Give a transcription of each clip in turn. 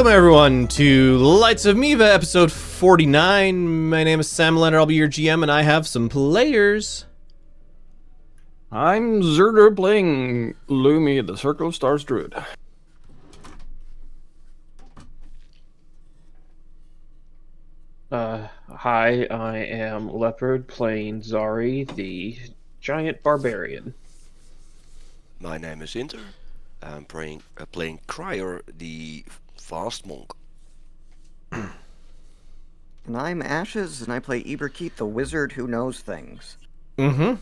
Welcome everyone to Lights of Miiva, episode 49. My name is Sam Leonard, I'll be your GM, and I have some players. I'm Zerder playing Lumi, the Circle of Stars Druid. Hi, I am Leopard playing Zari, the giant barbarian. My name is Inter. I'm playing Cryer, the fast monk. And I'm Ashes, and I play Eberkeith, the wizard who knows things. So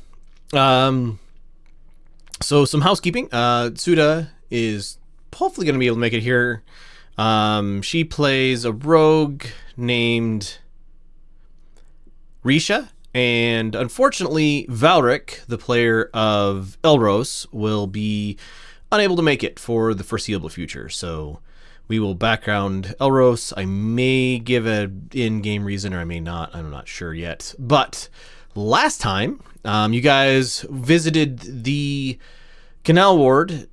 some housekeeping. Tsuda is hopefully going to be able to make it here. She plays a rogue named Risha, and unfortunately Valric, the player of Elros, will be unable to make it for the foreseeable future. So we will background Elros. I may give an in-game reason, or I may not. I'm not sure yet. But last time, you guys visited the Canal Ward,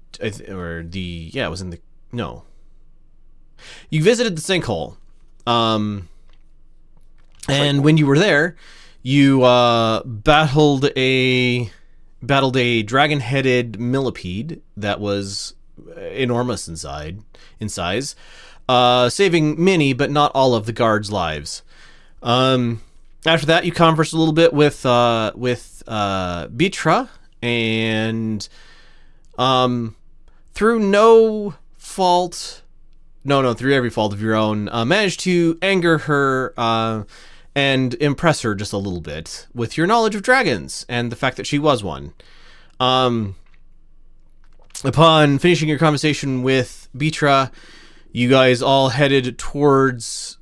or the, yeah, it was in the, no. You visited the sinkhole. And when you were there, you battled a dragon-headed millipede that was enormous in size, saving many but not all of the guards' lives. After that, you conversed a little bit with Bitra, and through every fault of your own, managed to anger her and impress her just a little bit with your knowledge of dragons and the fact that she was one. Upon finishing your conversation with Bitra, you guys all headed towards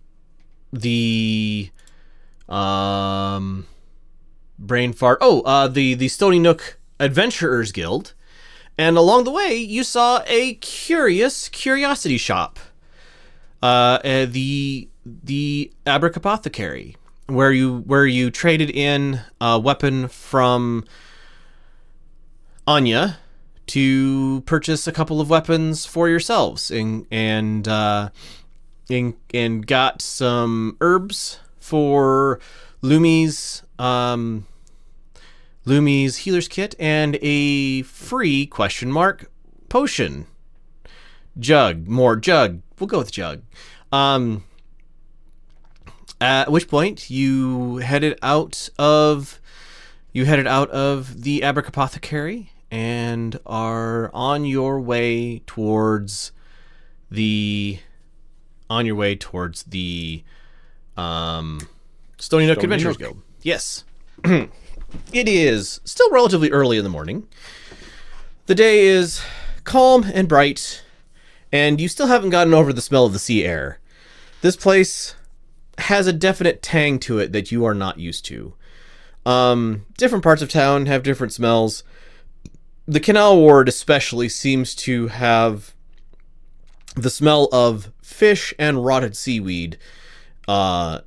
the brain fart. The Stony Nook Adventurers Guild, and along the way you saw a curiosity shop, the Apothecary, where you traded in a weapon from Anya to purchase a couple of weapons for yourselves, and got some herbs for Lumi's healer's kit and a free potion jug. We'll go with jug. At which point you headed out of the Apothecary and are on your way towards the Stony Nook Adventurers Guild. Yes. It is still relatively early in the morning. The day is calm and bright, and you still haven't gotten over the smell of the sea air. This place has a definite tang to it that you are not used to. Different parts of town have different smells. The Canal Ward especially seems to have the smell of fish and rotted seaweed.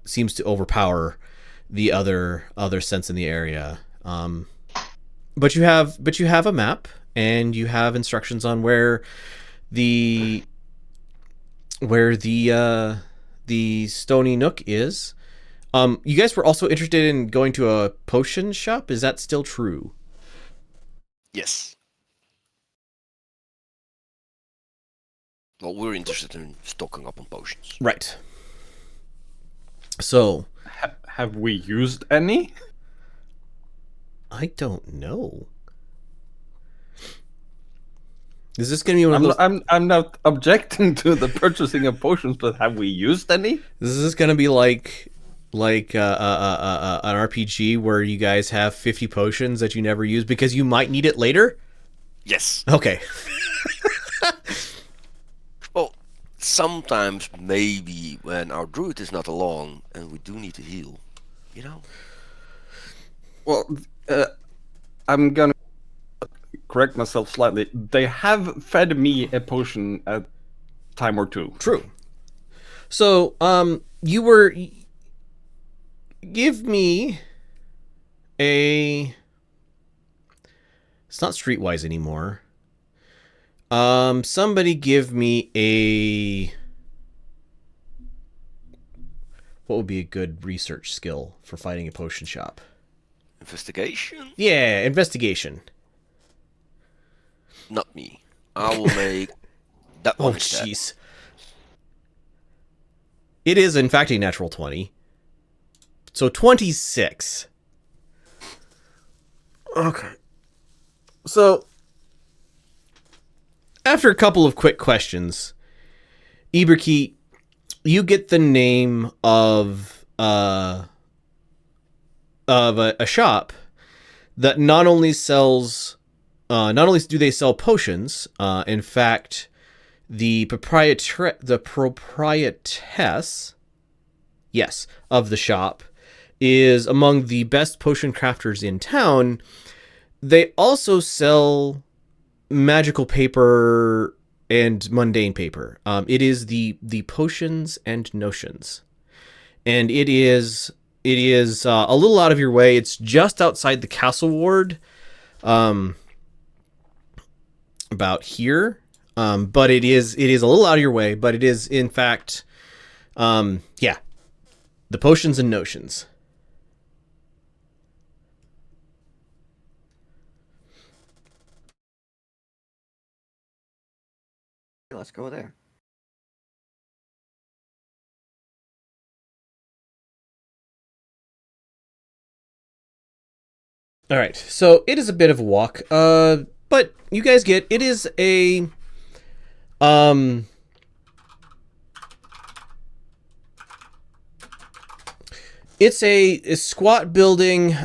Seems to overpower the other scents in the area. But you have a map, and you have instructions on where the Stony Nook is. You guys were also interested in going to a potion shop. Is that still true? Yes. Well, we're interested in stocking up on potions. Right. So, Have we used any? I don't know. Is this going to be one of those... I'm not objecting to the purchasing of potions, but have we used any? Is this going to be like an RPG where you guys have 50 potions that you never use because you might need it later? Yes. Okay. Well, sometimes maybe when our druid is not along and we do need to heal, you know? Well, I'm gonna correct myself slightly. They have fed me a potion a time or two. True. So, give me a... It's not Streetwise anymore. Somebody give me What would be a good research skill for fighting a potion shop? Investigation? Yeah, investigation. Not me. I will make that Oh, one instead. jeez. It is, in fact, a natural 20. So 26. Okay. So, after a couple of quick questions, Iberkeet, you get the name of a shop that not only do they sell potions, in fact, the proprietess, yes, of the shop is among the best potion crafters in town. They also sell magical paper and mundane paper. It is the Potions and Notions, and it is a little out of your way. It's just outside the castle ward, about here. But it is a little out of your way. But it is in fact, yeah, the Potions and Notions. Let's go there. All right, so it is a bit of a walk, but you guys get it is a it's a squat building.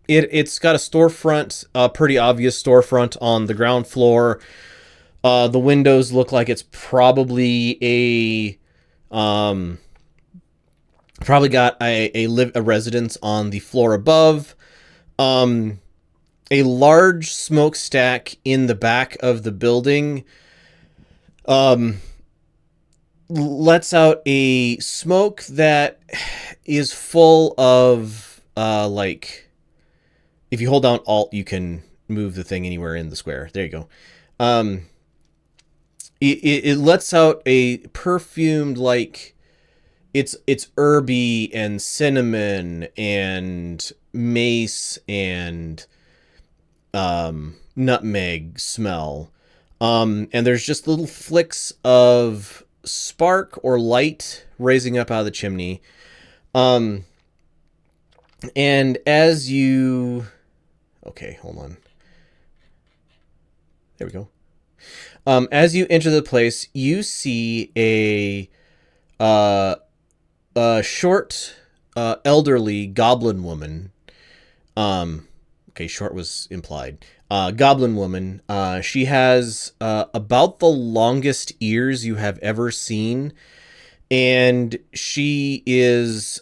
It's got a storefront, a pretty obvious storefront on the ground floor. The windows look like it's probably probably got a residence on the floor above. A large smokestack in the back of the building lets out a smoke that is full of like, if you hold down Alt, you can move the thing anywhere in the square. There you go. It lets out a perfumed, like, it's herby and cinnamon and mace and nutmeg smell. And there's just little flicks of spark or light raising up out of the chimney. And as you... Okay, hold on. There we go. As you enter the place, you see a short, elderly goblin woman. Okay, short was implied. Goblin woman. She has about the longest ears you have ever seen, and she is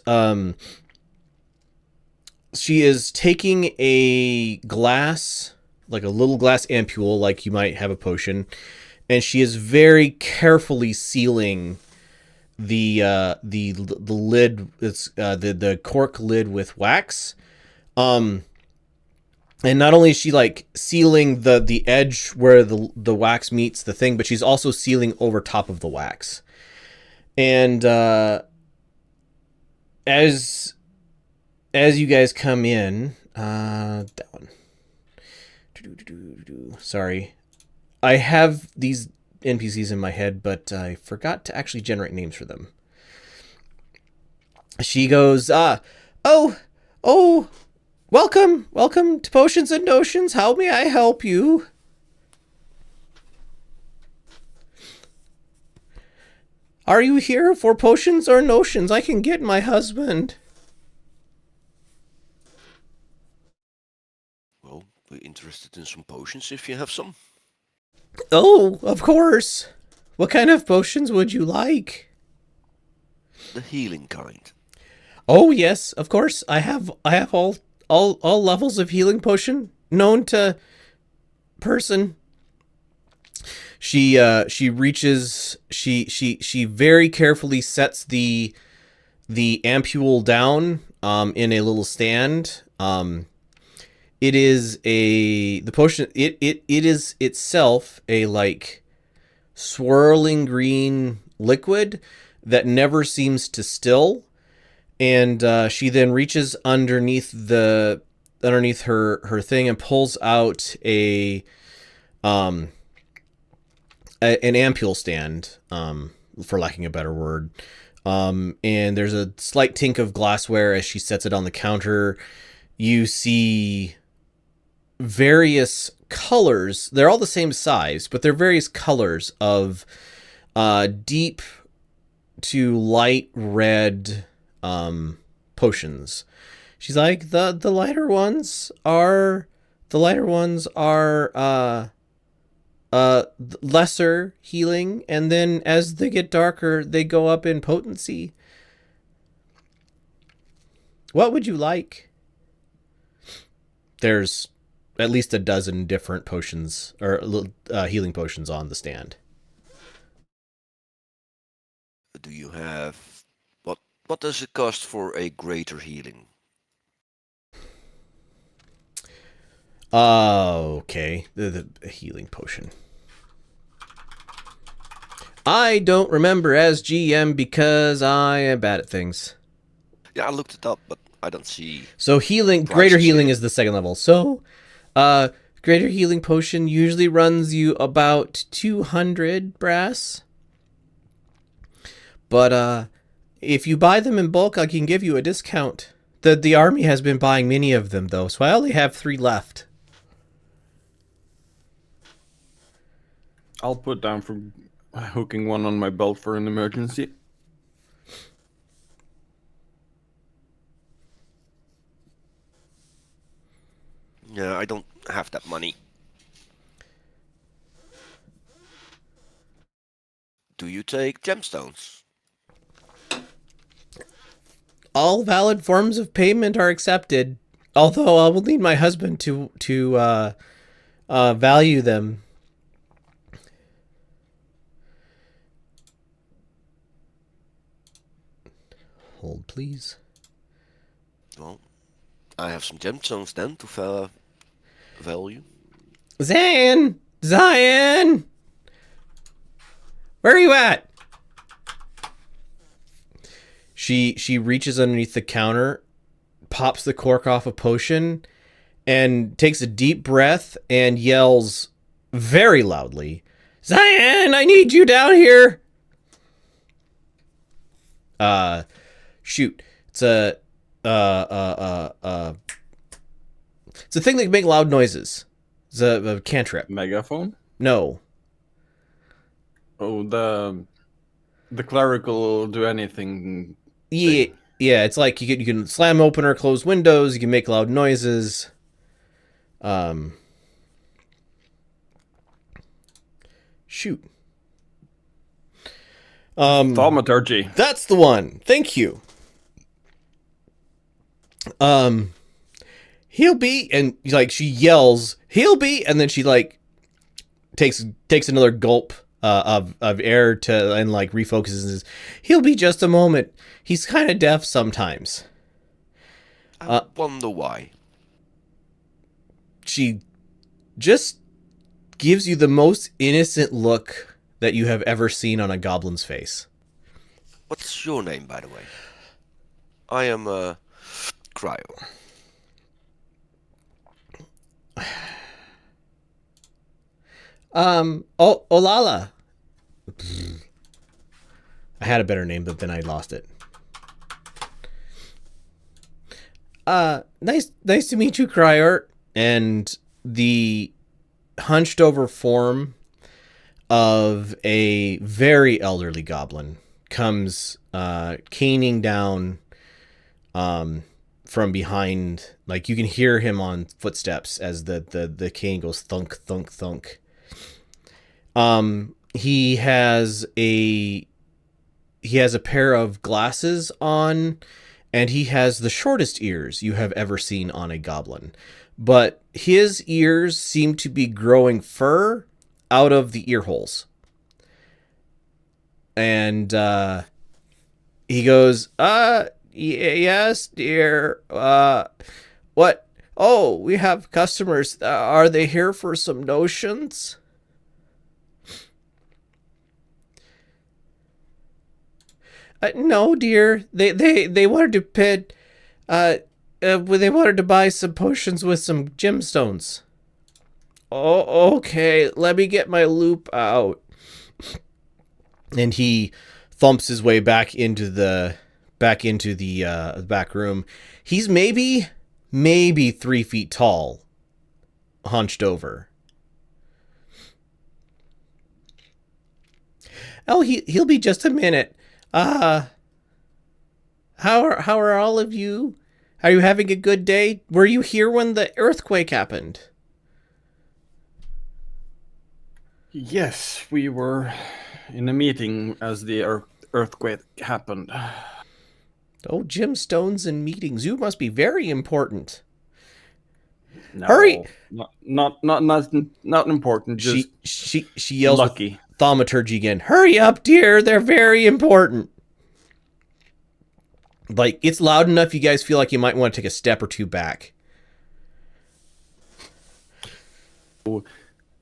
taking a glass, like a little glass ampule, like you might have a potion, and she is very carefully sealing the lid. It's the cork lid with wax. And not only is she like sealing the edge where the wax meets the thing, but she's also sealing over top of the wax. And as you guys come in, that one. Sorry, I have these NPCs in my head, but I forgot to actually generate names for them. She goes, oh, welcome to Potions and Notions. How may I help you? Are you here for potions or notions? I can get my husband. Well, we're interested in some potions if you have some. Oh, of course. What kind of potions would you like? The healing kind. Oh, yes, of course. I have all levels of healing potion known to person. She reaches, she very carefully sets the ampule down in a little stand. It is the potion, it is itself a like swirling green liquid that never seems to still. And she then reaches underneath her thing and pulls out an ampule stand, for lacking a better word. And there's a slight tink of glassware as she sets it on the counter. You see various colors. They're all the same size, but they're various colors of deep to light red potions. She's like, the lighter ones are lesser healing, and then as they get darker, they go up in potency. What would you like? There's at least a dozen different potions or healing potions on the stand. Do you have what does it cost for a greater healing? Okay, the healing potion. I don't remember as GM because I am bad at things. Yeah, I looked it up, but I don't see. So greater healing is the second level. So, greater healing potion usually runs you about 200 brass. But if you buy them in bulk, I can give you a discount. The army has been buying many of them though, so I only have 3 left. I'll put down for hooking one on my belt for an emergency. Yeah, I don't have that money. Do you take gemstones? All valid forms of payment are accepted, although I will need my husband to value them. Hold, please. Well, I have some gemstones then to value. Zion! Where are you at? She reaches underneath the counter, pops the cork off a potion, and takes a deep breath and yells very loudly, "Zion, I need you down here!" Shoot. It's a thing that can make loud noises. It's a cantrip. Megaphone? No. Oh, the clerical will do anything. Yeah, it's like you can slam open or close windows, you can make loud noises. Shoot. Thaumaturgy. That's the one. Thank you. He'll be, and like she yells, "He'll be," and then she like takes another gulp of air and like refocuses and says, "He'll be just a moment. He's kind of deaf sometimes." I wonder why. She just gives you the most innocent look that you have ever seen on a goblin's face. What's your name, by the way? I am Cryo. Olala. I had a better name, but then I lost it. Nice to meet you, Cryer. And the hunched over form of a very elderly goblin comes caning down from behind. Like you can hear him on footsteps as the cane goes thunk, thunk, thunk. He has a pair of glasses on, and he has the shortest ears you have ever seen on a goblin. But his ears seem to be growing fur out of the ear holes. And he goes, yes, dear. What? Oh, we have customers. Are they here for some notions? No, dear. They wanted to pit. They wanted to buy some potions with some gemstones. Oh, okay. Let me get my loop out. And he thumps his way back into the back room. He's maybe 3 feet tall, hunched over. Oh, he'll be just a minute. How are all of you? Are you having a good day? Were you here when the earthquake happened? Yes, we were in a meeting as the earthquake happened. Oh, gemstones and meetings. You must be very important. No, Hurry! Not important. Just She yells lucky. with thaumaturgy again. Hurry up, dear. They're very important. Like, it's loud enough you guys feel like you might want to take a step or two back.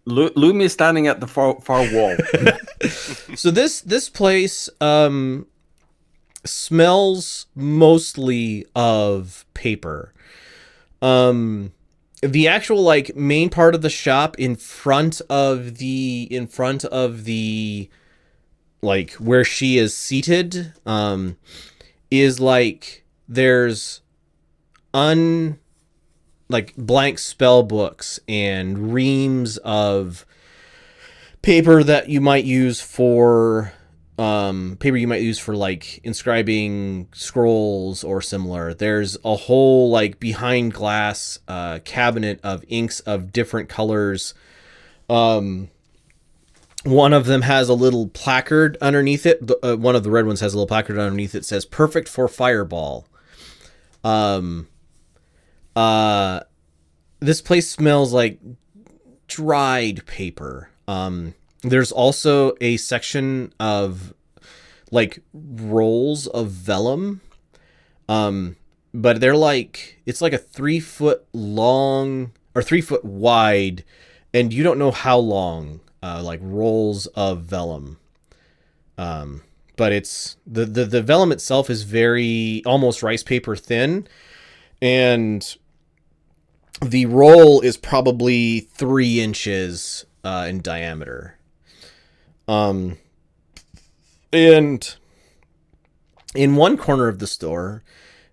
Lumi is standing at the far wall. So this place smells mostly of paper. The actual like main part of the shop in front of the like where she is seated is like there's like blank spell books and reams of paper that you might use for like inscribing scrolls or similar. There's a whole like behind glass cabinet of inks of different colors. One of them has a little placard underneath it. One of the red ones has a little placard underneath it, says "Perfect for Fireball." This place smells like dried paper. There's also a section of like rolls of vellum. But they're like, it's like a 3 foot long or 3 foot wide, and you don't know how long, like rolls of vellum. But it's the vellum itself is very almost rice paper thin, and the roll is probably 3 inches in diameter. And in one corner of the store,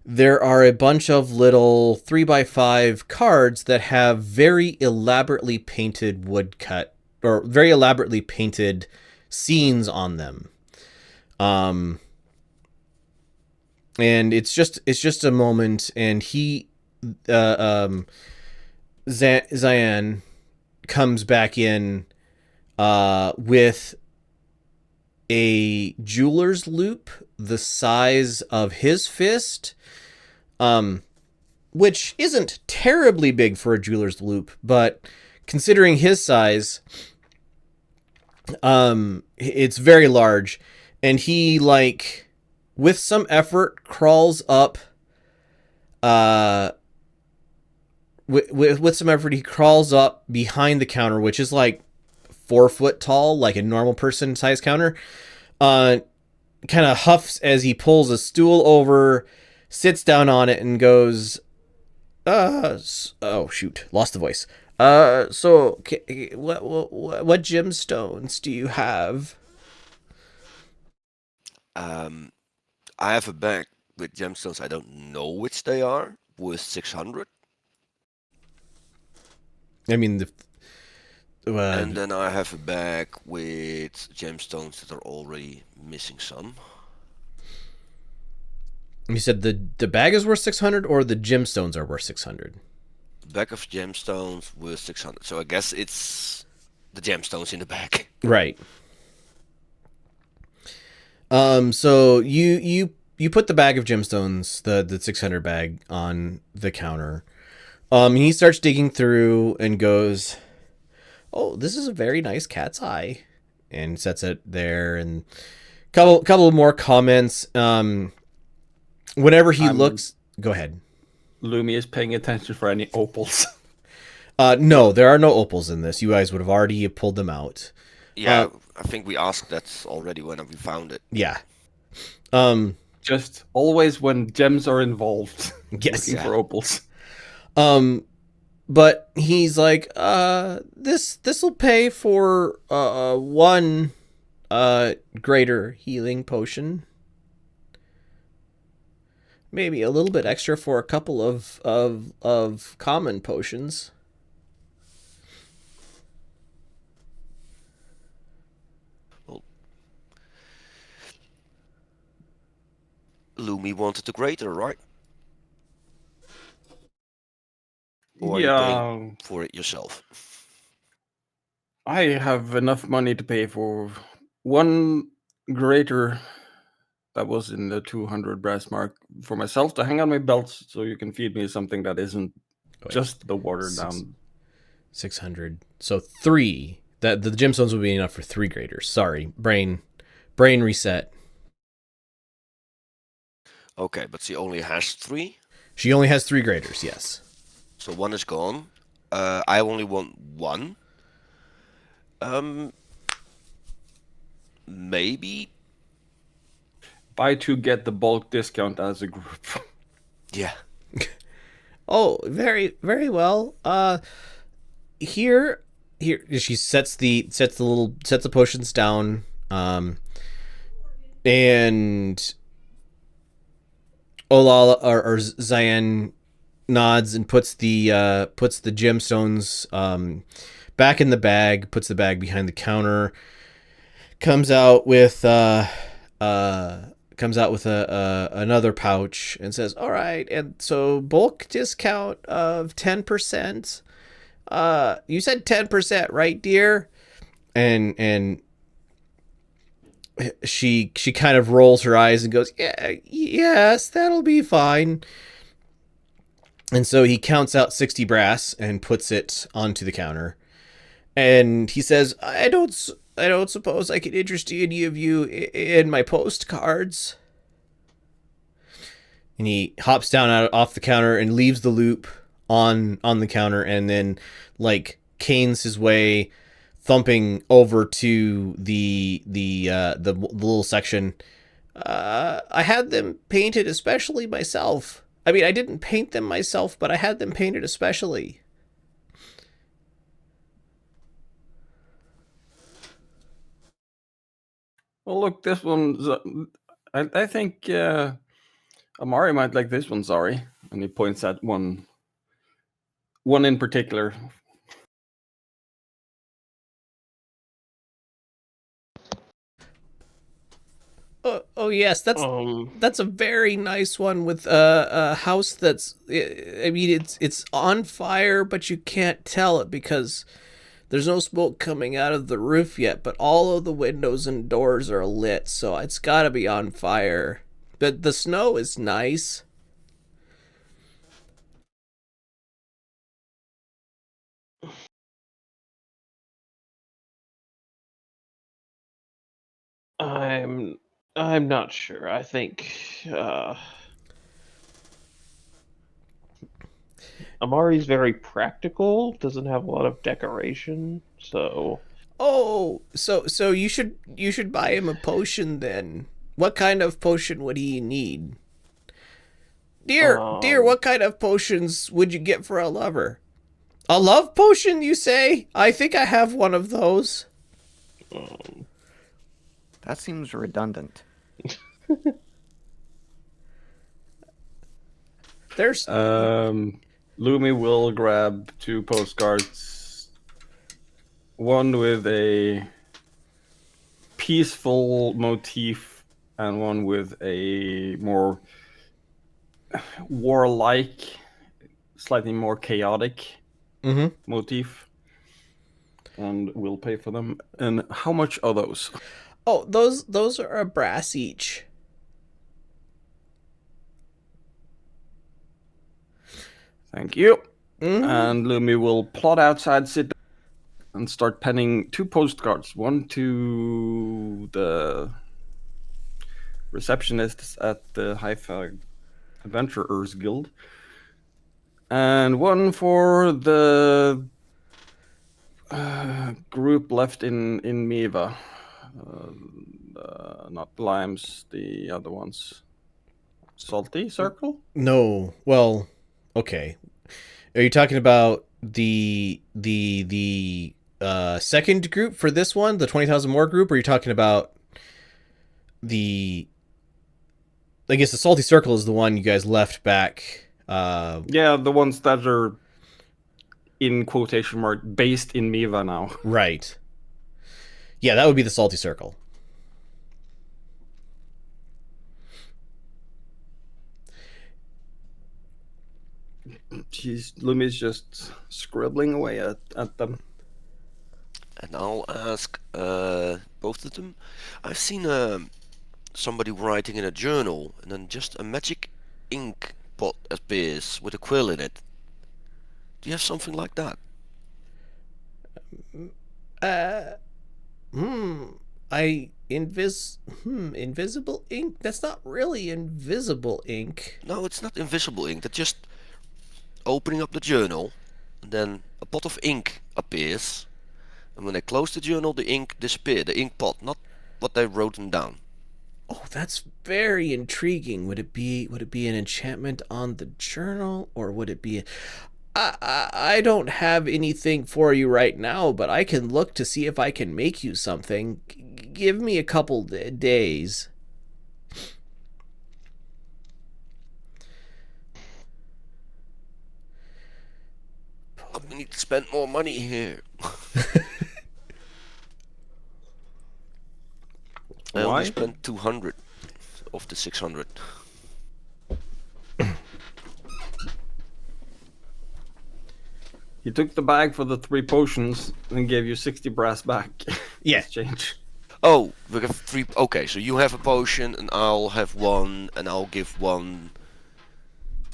there are a bunch of little 3x5 cards that have very elaborately painted woodcut or very elaborately painted scenes on them. And it's just a moment, and Zayan comes back in with a jeweler's loop the size of his fist, which isn't terribly big for a jeweler's loop, but considering his size, it's very large. And he, like, with some effort, crawls up. With some effort, he crawls up behind the counter, which is like 4 foot tall, like a normal person size counter. Kind of huffs as he pulls a stool over, sits down on it, and goes, oh shoot, lost the voice. So what gemstones do you have? I have a bag with gemstones. I don't know which they are. Worth 600. I mean, and then I have a bag with gemstones that are already missing some. You said the bag is worth 600, or the gemstones are worth 600? The bag of gemstones worth 600. So I guess it's the gemstones in the bag. Right. So you put the bag of gemstones, the 600 bag, on the counter. And he starts digging through and goes, "Oh, this is a very nice cat's eye," and sets it there. And couple more comments. Whenever he looks, go ahead. Lumi is paying attention for any opals. No, there are no opals in this. You guys would have already pulled them out. Yeah, I think we asked that already when we found it. Yeah. Just always when gems are involved. Yes. Looking for opals. But he's like, this'll pay for one greater healing potion. Maybe a little bit extra for a couple of common potions. Lumi wanted the greater, right? Or are you Yeah, paying for it yourself? I have enough money to pay for one greater that was in the 200 brass mark for myself to hang on my belt, so you can feed me something that isn't just the watered down. 600. So 3. That the gemstones would be enough for 3 graders. Sorry, brain reset. Okay, but she only has 3. She only has 3 graders. Yes. So 1 is gone. I only want 1. Maybe. Buy 2, get the bulk discount as a group. Yeah. Oh, very well. Here she sets the potions down. And Olala or Zayan nods and puts the gemstones back in the bag, puts the bag behind the counter, comes out with another pouch and says, "All right, and so bulk discount of 10%. You said 10%, right, dear?" And she kind of rolls her eyes and goes, "Yeah, yes, that'll be fine." And so he counts out 60 brass and puts it onto the counter. And he says, I don't suppose I could interest any of you in my postcards." And he hops down off the counter and leaves the loop on the counter, and then like canes his way, thumping over to the little section. I had them painted especially myself. I mean, I didn't paint them myself, but I had them painted especially. Well, look, this one's. I think Amari might like this one, sorry. And he points at one in particular. Oh yes, that's a very nice one with a house that's. I mean, it's on fire, but you can't tell it because there's no smoke coming out of the roof yet. But all of the windows and doors are lit, so it's got to be on fire. But the snow is nice. I'm not sure. I think Amari's very practical, doesn't have a lot of decoration, so Oh, so you should buy him a potion then. What kind of potion would he need? Dear, what kind of potions would you get for a lover? A love potion, you say? I think I have one of those. That seems redundant. There's Lumi will grab 2 postcards. One with a peaceful motif and one with a more warlike, slightly more chaotic motif. And we'll pay for them. And how much are those? Oh, those are a brass each. Thank you. And Lumi will plot outside, sit down, and start penning 2 postcards. One to the receptionists at the Haifa Adventurers Guild, and one for the group left in Miiva. not limes, the other ones. Salty circle? No. Well, okay. Are you talking about the second group for this one, the 20,000 more group, or are you talking about the? I guess the salty circle is the one you guys left back. Yeah, the ones that are in quotation mark based in Miiva now. Right. Yeah, that would be the salty circle. Lumi's just scribbling away at them. And I'll ask both of them. I've seen somebody writing in a journal, and then just a magic ink pot appears with a quill in it. Do you have something like that? Invisible ink? That's not really invisible ink. No, it's not invisible ink. That's just opening up the journal, and then a pot of ink appears. And when they close the journal, the ink disappears. The ink pot, not what they wrote down. Oh, that's very intriguing. Would it be an enchantment on the journal, or would it be? I don't have anything for you right now, but I can look to see if I can make you something. Give me a couple days. We need to spend more money here. I only spent 200 of the 600. He took the bag for the 3 potions and gave you 60 brass back. Yeah. Change. Oh, we have 3. Okay, so you have a potion, and I'll have 1, and I'll give 1.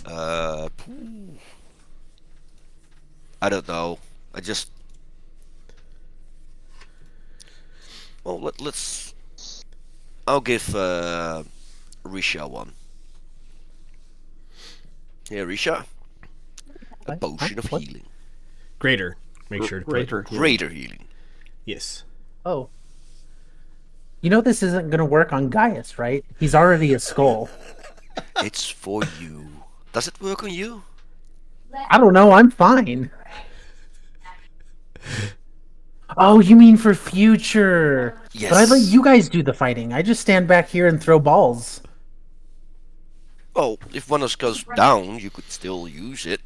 I don't know. I just. Well, let's. I'll give Risha 1. Here, Risha. A potion of healing. Greater. Make sure to put Greater healing. Yes. Oh. You know this isn't going to work on Gaius, right? He's already a skull. It's for you. Does it work on you? I don't know, I'm fine. Oh, you mean for future? Yes. But I let you guys do the fighting. I just stand back here and throw balls. Well, if one of us goes down, you could still use it.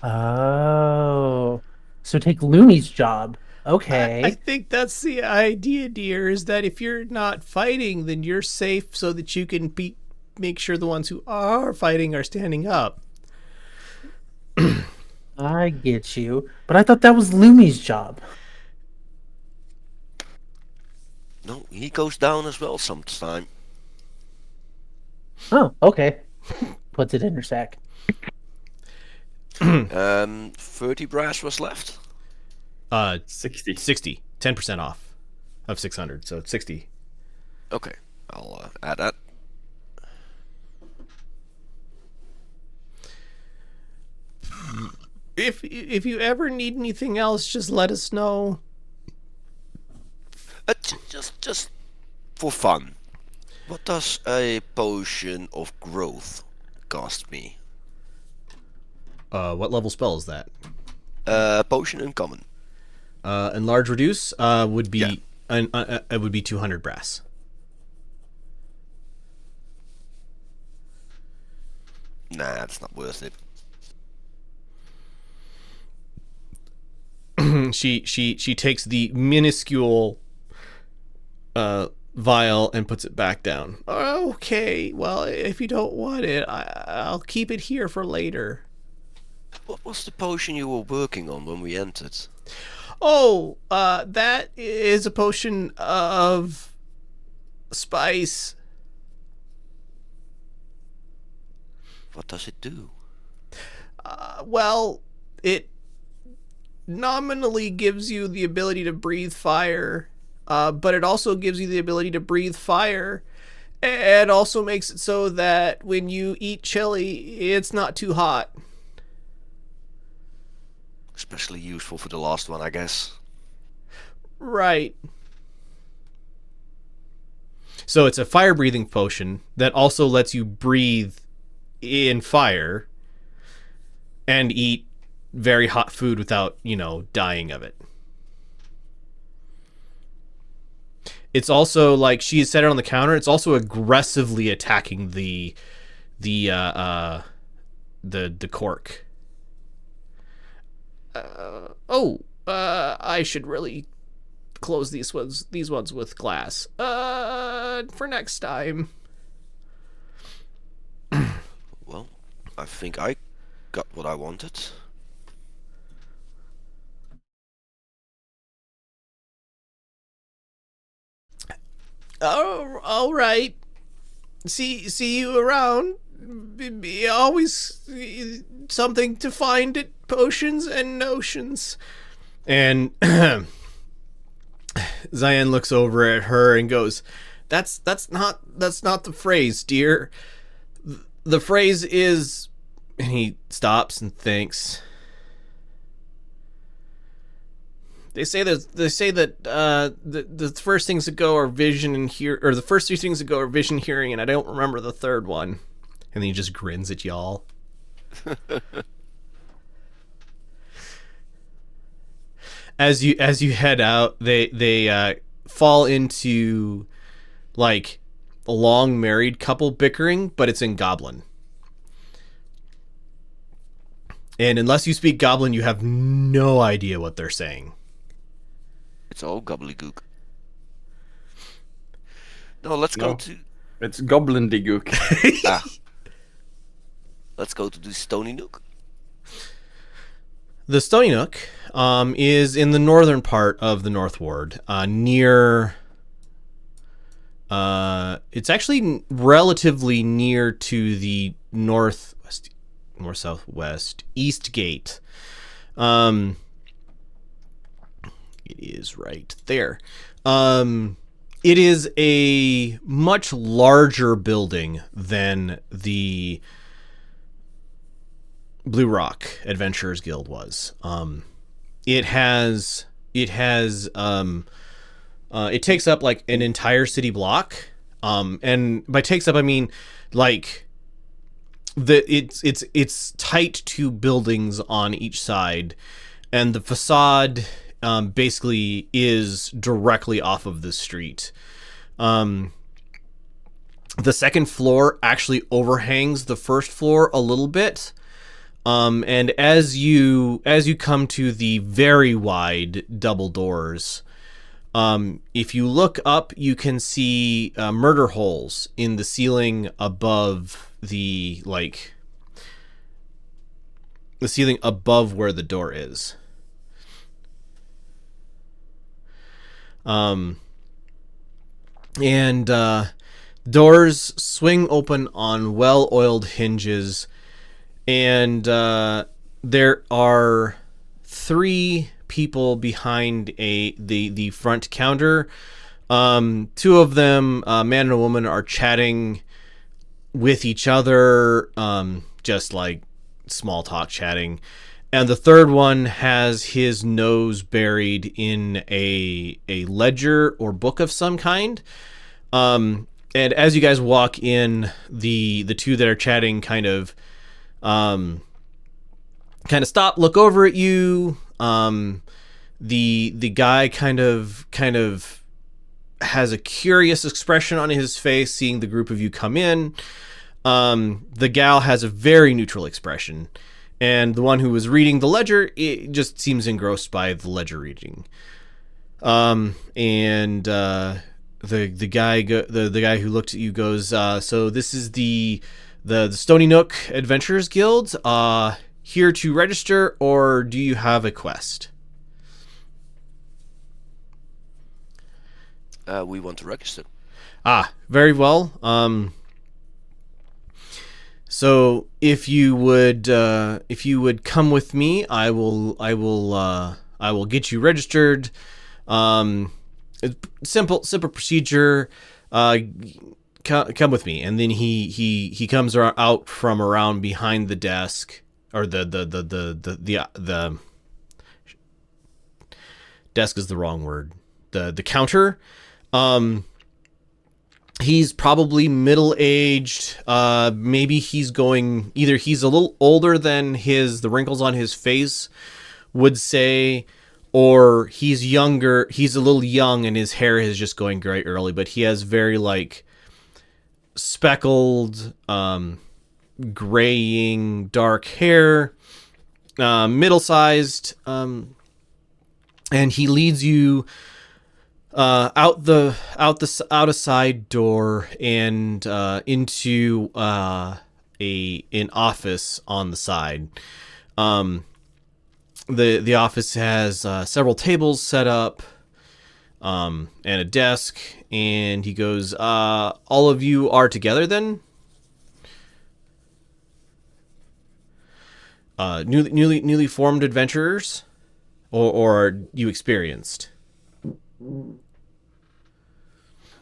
Oh. So take Lumi's job. Okay. I think that's the idea, dear, is that if you're not fighting, then you're safe so that you can make sure the ones who are fighting are standing up. I get you. But I thought that was Lumi's job. No, he goes down as well sometime. Oh, okay. Puts it in her sack. 30 brass was left. 60. 60. 10% off of 600, so it's 60. Okay, I'll add that. If you ever need anything else, just let us know. Just for fun. What does a potion of growth cost me? What level spell is that? Potion uncommon. Enlarge reduce would be it would be 200 brass. Nah, it's not worth it. She takes the minuscule vial and puts it back down. Okay, well, if you don't want it, I'll keep it here for later. What was the potion you were working on when we entered? Oh, that is a potion of spice. What does it do? Well, it nominally gives you the ability to breathe fire, but it also gives you the ability to breathe fire, and also makes it so that when you eat chili, it's not too hot. Especially useful for the last one, I guess. Right. So it's a fire breathing potion that also lets you breathe in fire and eat very hot food without, dying of it. It's also like she set it on the counter. It's also aggressively attacking the cork. I should really close these ones with glass. For next time. Well, I think I got what I wanted. Oh, all right. See you around. Always something to find at Potions and Notions. And Zion looks over at her and goes, That's not the phrase, dear. The phrase is," and he stops and thinks. They say that the first things that go are vision and hear, or the first two things that go are vision, hearing, and I don't remember the third one. And then he just grins at y'all. As you head out, they fall into like a long married couple bickering, but it's in Goblin. And unless you speak Goblin, you have no idea what they're saying. It's all gobbledygook. No, let's go to... It's gobbledygook. Let's go to the Stony Nook. The Stony Nook is in the northern part of the North Ward, near... it's actually relatively near to the north-southwest East Gate. It is right there. It is a much larger building than the Blue Rock Adventurers Guild was. It takes up like an entire city block. And by takes up, I mean like it's tight to buildings on each side, and the facade basically is directly off of the street. The second floor actually overhangs the first floor a little bit. And as you come to the very wide double doors, if you look up, you can see murder holes in the ceiling above the ceiling above where the door is. Doors swing open on well-oiled hinges, and there are 3 people behind the front counter. 2 of them, a man and a woman, are chatting with each other, just like small talk chatting. And the third one has his nose buried in a ledger or book of some kind. And as you guys walk in, the 2 that are chatting kind of stop, look over at you. The guy kind of has a curious expression on his face seeing the group of you come in. The gal has a very neutral expression. And the one who was reading the ledger, it just seems engrossed by the ledger reading. The guy who looked at you goes, so this is the Stony Nook Adventurers Guild. Here to register, or do you have a quest? We want to register. Very well. So if you would come with me, I will get you registered. Simple procedure. Come with me, and then he comes out from around behind the desk, or the desk is the wrong word. The counter. He's probably middle-aged. Maybe he's going, either he's a little older than the wrinkles on his face would say, or he's younger. He's a little young and his hair is just going gray early, but he has very like speckled, graying dark hair, middle-sized, and he leads you out a side door and into an office on the side. The office has several tables set up, and a desk. And he goes, "All of you are together then? Newly formed adventurers, or are you experienced?"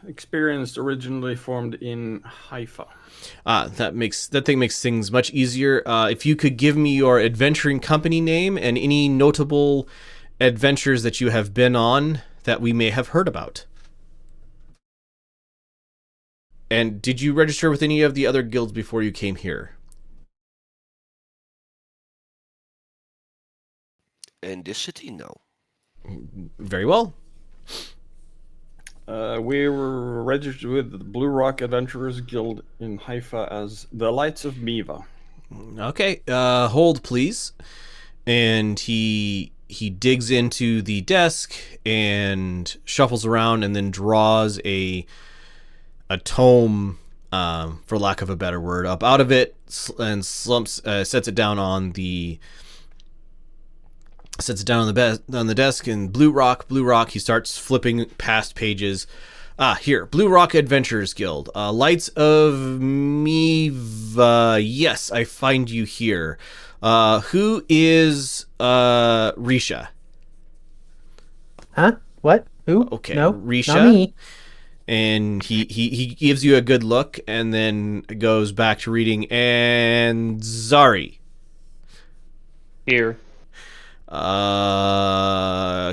Experienced, originally formed in Haifa. That thing makes things much easier. If you could give me your adventuring company name and any notable adventures that you have been on that we may have heard about. And did you register with any of the other guilds before you came here? In this city, no. Very well. We were registered with the Blue Rock Adventurers Guild in Haifa as the Lights of Miiva. Okay, hold please. And he digs into the desk and shuffles around and then draws a tome, for lack of a better word, up out of it and sets it down on the desk. And Blue Rock. He starts flipping past pages. Here, Blue Rock Adventurers Guild, Lights of Miiva. Yes, I find you here. Who is Risha? Huh? What? Who? Okay, No, Risha. not me. And he gives you a good look and then goes back to reading. And Zari. Here.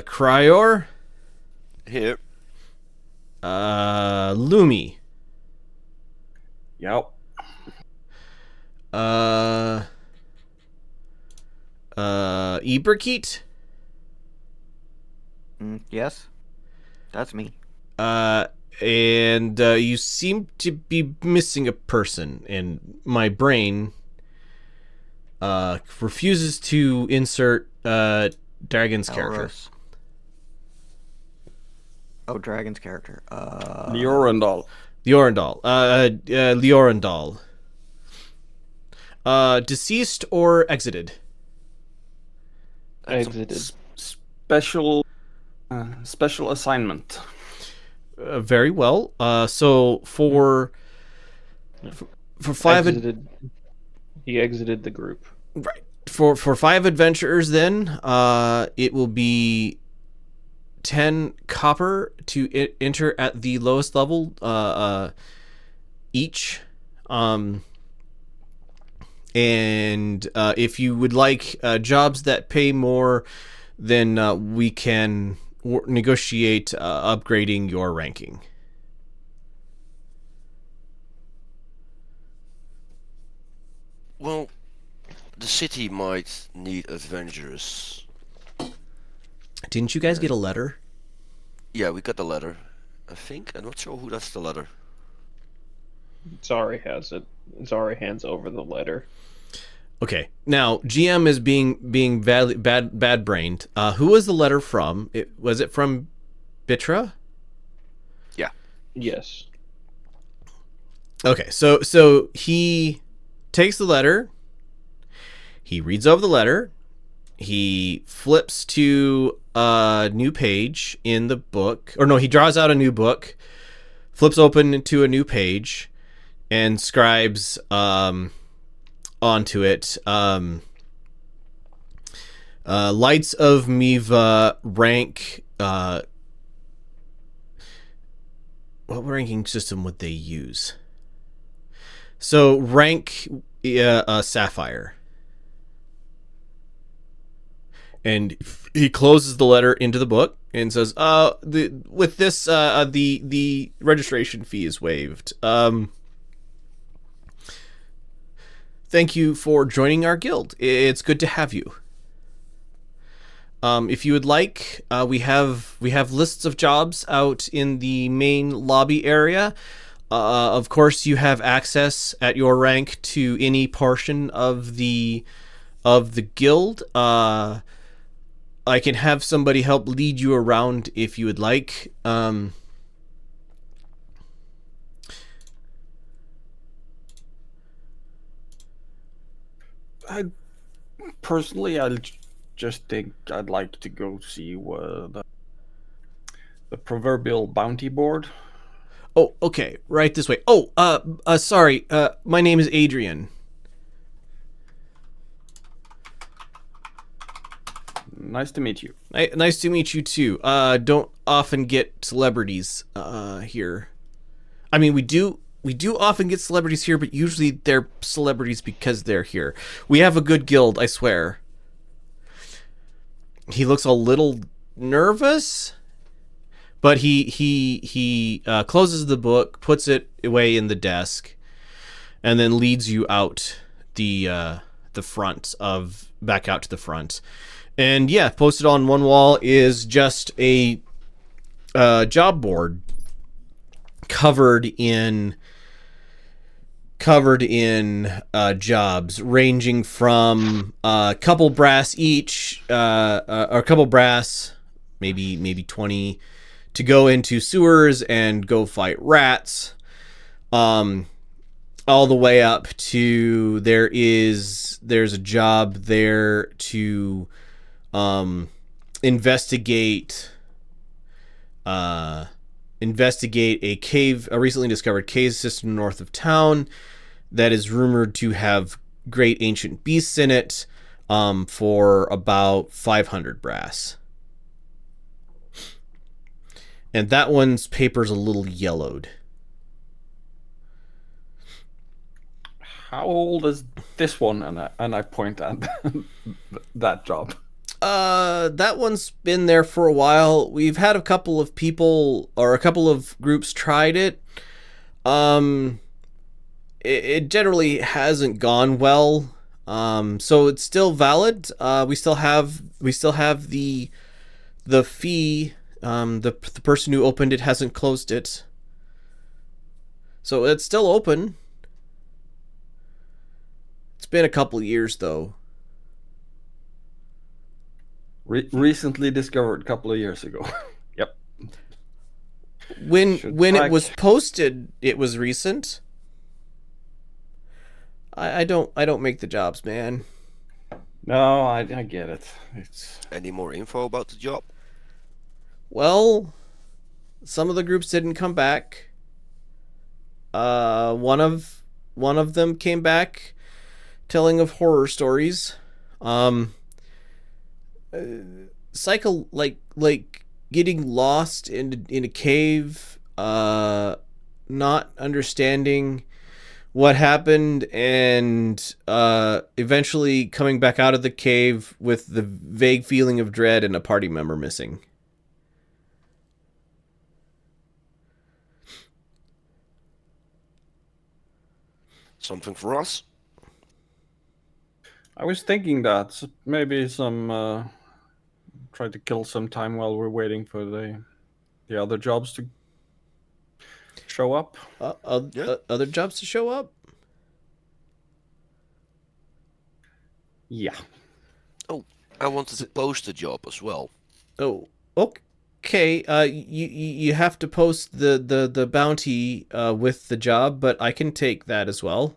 Cryor. Here. Lumi. Yep. Iberkeet. Yes, that's me. And you seem to be missing a person, and my brain refuses to insert Dragon's character. Elros. Oh, Dragon's character. Liorandal. Liorandal. Deceased or exited? Exited. Special assignment. Very well. So for five Exited. He exited the group. right for 5 adventurers, then it will be 10 copper to enter at the lowest level each. And if you would like jobs that pay more, then we can negotiate upgrading your ranking. Well, the city might need adventurers. Didn't you guys get a letter? Yeah, we got the letter. I think. I'm not sure who that's the letter. Zari has it. Zari hands over the letter. Okay. Now GM is being bad brained. Who was the letter from? Was it from Bitra? Yeah. Yes. Okay. So he takes the letter. He reads over the letter. He flips to a new page in the book, or no, he draws out a new book, flips open to a new page, and scribes onto it. Lights of Miiva rank. What ranking system would they use? So rank Sapphire. And he closes the letter into the book and says, with this, the registration fee is waived. Thank you for joining our guild. It's good to have you. If you would like, we have lists of jobs out in the main lobby area. Of course, you have access at your rank to any portion of the guild. I can have somebody help lead you around if you would like. I personally, just think I'd like to go see the proverbial bounty board. Oh, okay, right this way. Oh, sorry. My name is Adrian. Nice to meet you. Nice to meet you too. Don't often get celebrities here. I mean, we do often get celebrities here, but usually they're celebrities because they're here. We have a good guild, I swear. He looks a little nervous, but he closes the book, puts it away in the desk, and then leads you out the front back out to the front. And yeah, posted on one wall is just a job board covered in jobs ranging from a couple brass each, or a couple brass, maybe 20, to go into sewers and go fight rats, all the way up to there's a job there to investigate a recently discovered cave system north of town that is rumored to have great ancient beasts in it, for about 500 brass. And that one's paper's a little yellowed. How old is this one? And I point at that job. That one's been there for a while. We've had a couple of people or a couple of groups tried it. It generally hasn't gone well. So it's still valid. We still have the fee. The person who opened it hasn't closed it. So it's still open. It's been a couple years though. Recently discovered a couple of years ago. Yep. When it was posted, it was recent. I don't make the jobs, man. No, I get it. It's Any more info about the job? Well, some of the groups didn't come back. One of them came back telling of horror stories. Cycle like getting lost in a cave, not understanding what happened, and eventually coming back out of the cave with the vague feeling of dread and a party member missing. Something for us? I was thinking that maybe some try to kill some time while we're waiting for the other jobs to show up. Other jobs to show up? Yeah. Oh, I wanted to post a job as well. Oh, okay. You have to post the bounty with the job, but I can take that as well.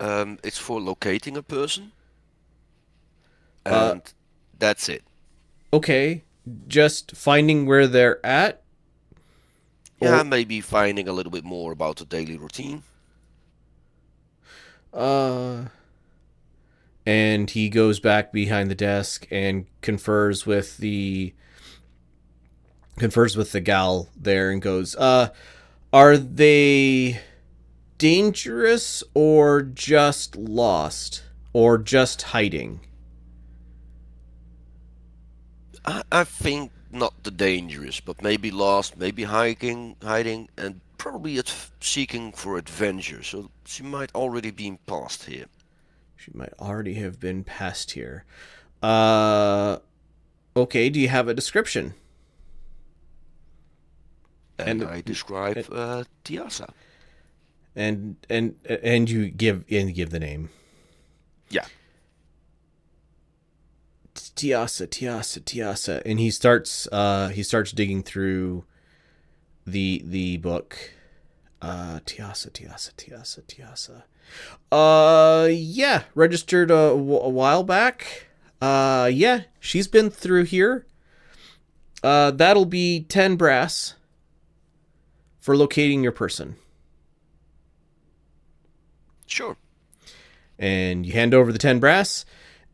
It's for locating a person. And that's it. Okay, just finding where they're at? Yeah, maybe finding a little bit more about the daily routine. And he goes back behind the desk and confers with the gal there and goes, are they dangerous or just lost or just hiding? I think not the dangerous, but maybe lost, maybe hiding, and probably seeking for adventure. So she might already be past here. She might already have been past here. Okay, do you have a description? And And- I describe Tiasa. And you give the name. Yeah. Tiasa, and he starts digging through the book. Tiasa. Yeah, registered a while back. Yeah, she's been through here. That'll be 10 brass for locating your person. Sure. And you hand over the 10 brass,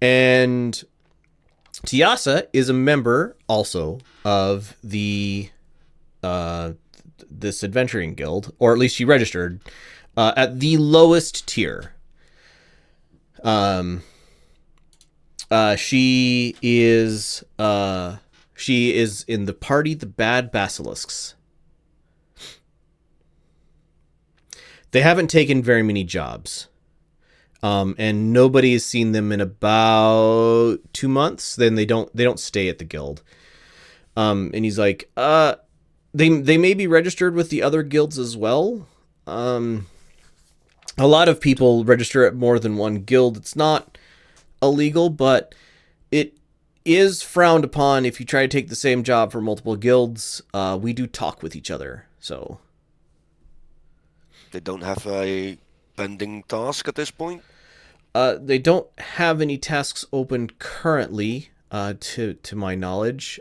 and Tiasa is a member also of the this adventuring guild, or at least she registered at the lowest tier. She is in the party the Bad Basilisks. They haven't taken very many jobs. And nobody has seen them in about 2 months. Then they don't stay at the guild. And he's like, they may be registered with the other guilds as well. A lot of people register at more than one guild. It's not illegal, but it is frowned upon if you try to take the same job for multiple guilds. We do talk with each other, so They don't have a pending task at this point. they don't have any tasks open currently, to my knowledge.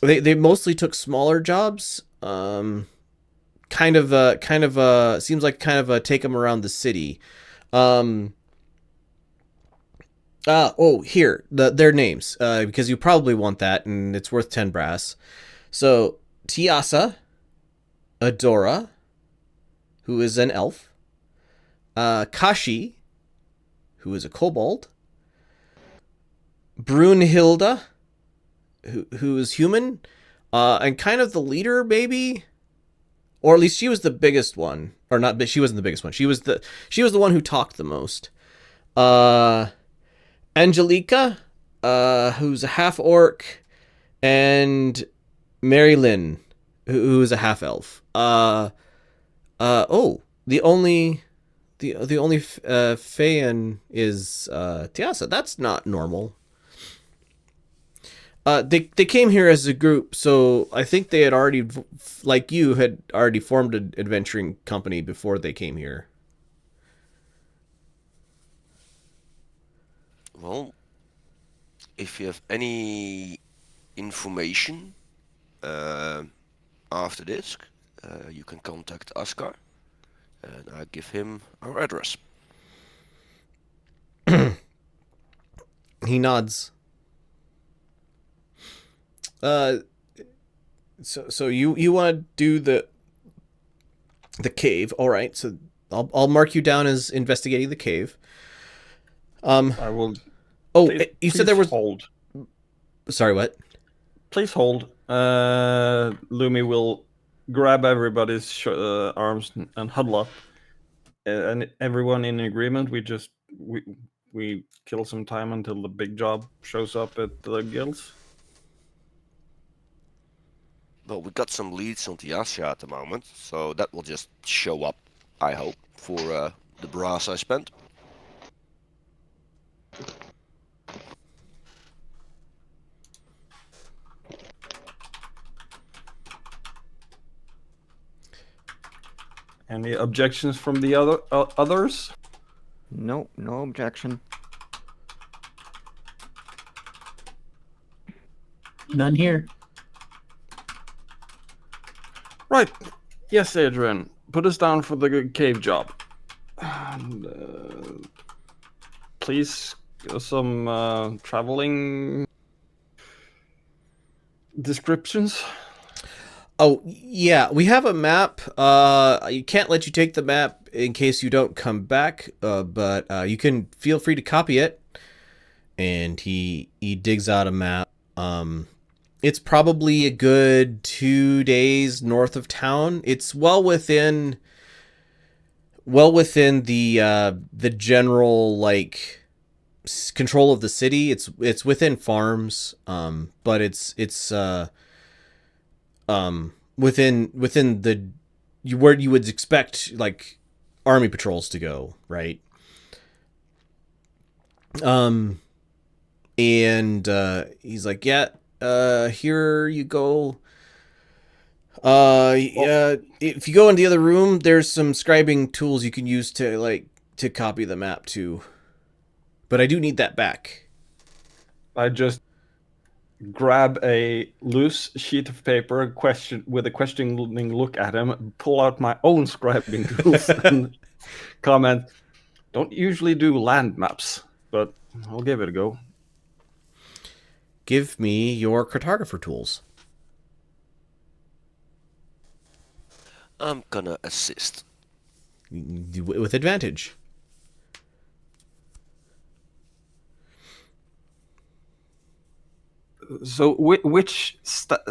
They mostly took smaller jobs. Seems like kind of take them around the city. Here, their names, because you probably want that, and it's worth 10 brass. So, Tiasa, Adora, who is an elf, Kashi, who is a kobold, Brunhilde, who is human, and kind of the leader, maybe, or at least she was the biggest one, or not, but she wasn't the biggest one. She was the one who talked the most. Angelica, who's a half orc, and Mary Lynn, who is a half elf. The only Feyan is Tiasa. That's not normal. They came here as a group, so I think they had already, like you, had already formed an adventuring company before they came here. Well, if you have any information after this, you can contact Askar, and I give him our address. He nods. So you want to do the cave? All right. So I'll mark you down as investigating the cave. I will. Oh, Please, you said there was. hold. Sorry, what? Please hold. Lumi will grab everybody's arms and huddle up, and everyone in agreement. We kill some time until the big job shows up at the guilds. Well, we got some leads on Tiasha at the moment, so that will just show up, I hope, for the brass I spent. Any objections from the others? Nope, no objection. None here. Right. Yes, Adrian. Put us down for the cave job. And, please, some traveling descriptions. Oh yeah, we have a map. You can't let you take the map in case you don't come back. But you can feel free to copy it and he digs out a map. It's probably a good 2 days north of town. It's well within the general like control of the city. It's within farms, but it's within the where you would expect like army patrols to go, right? And he's like, yeah, here you go. Yeah, if you go in the other room, there's some scribing tools you can use to copy the map to. But I do need that back. I just grab a loose sheet of paper, with a questioning look at him, pull out my own scribing tools, and comment, "Don't usually do land maps, but I'll give it a go." Give me your cartographer tools. I'm gonna assist. With advantage. So which stat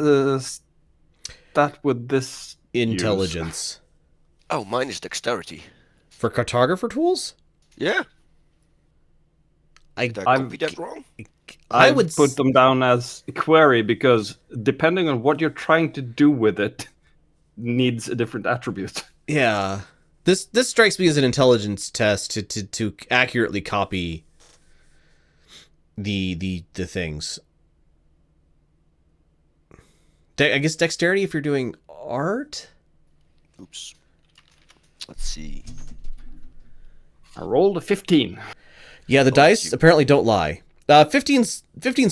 would this Intelligence. Oh, mine is dexterity. For cartographer tools? Yeah. I Did I copy that wrong? I I would would put them down as query because depending on what you're trying to do with it, needs a different attribute. Yeah. This strikes me as an intelligence test to accurately copy the things. I guess dexterity if you're doing art? Oops. Let's see. I rolled a 15. Yeah, the dice apparently don't lie. 15's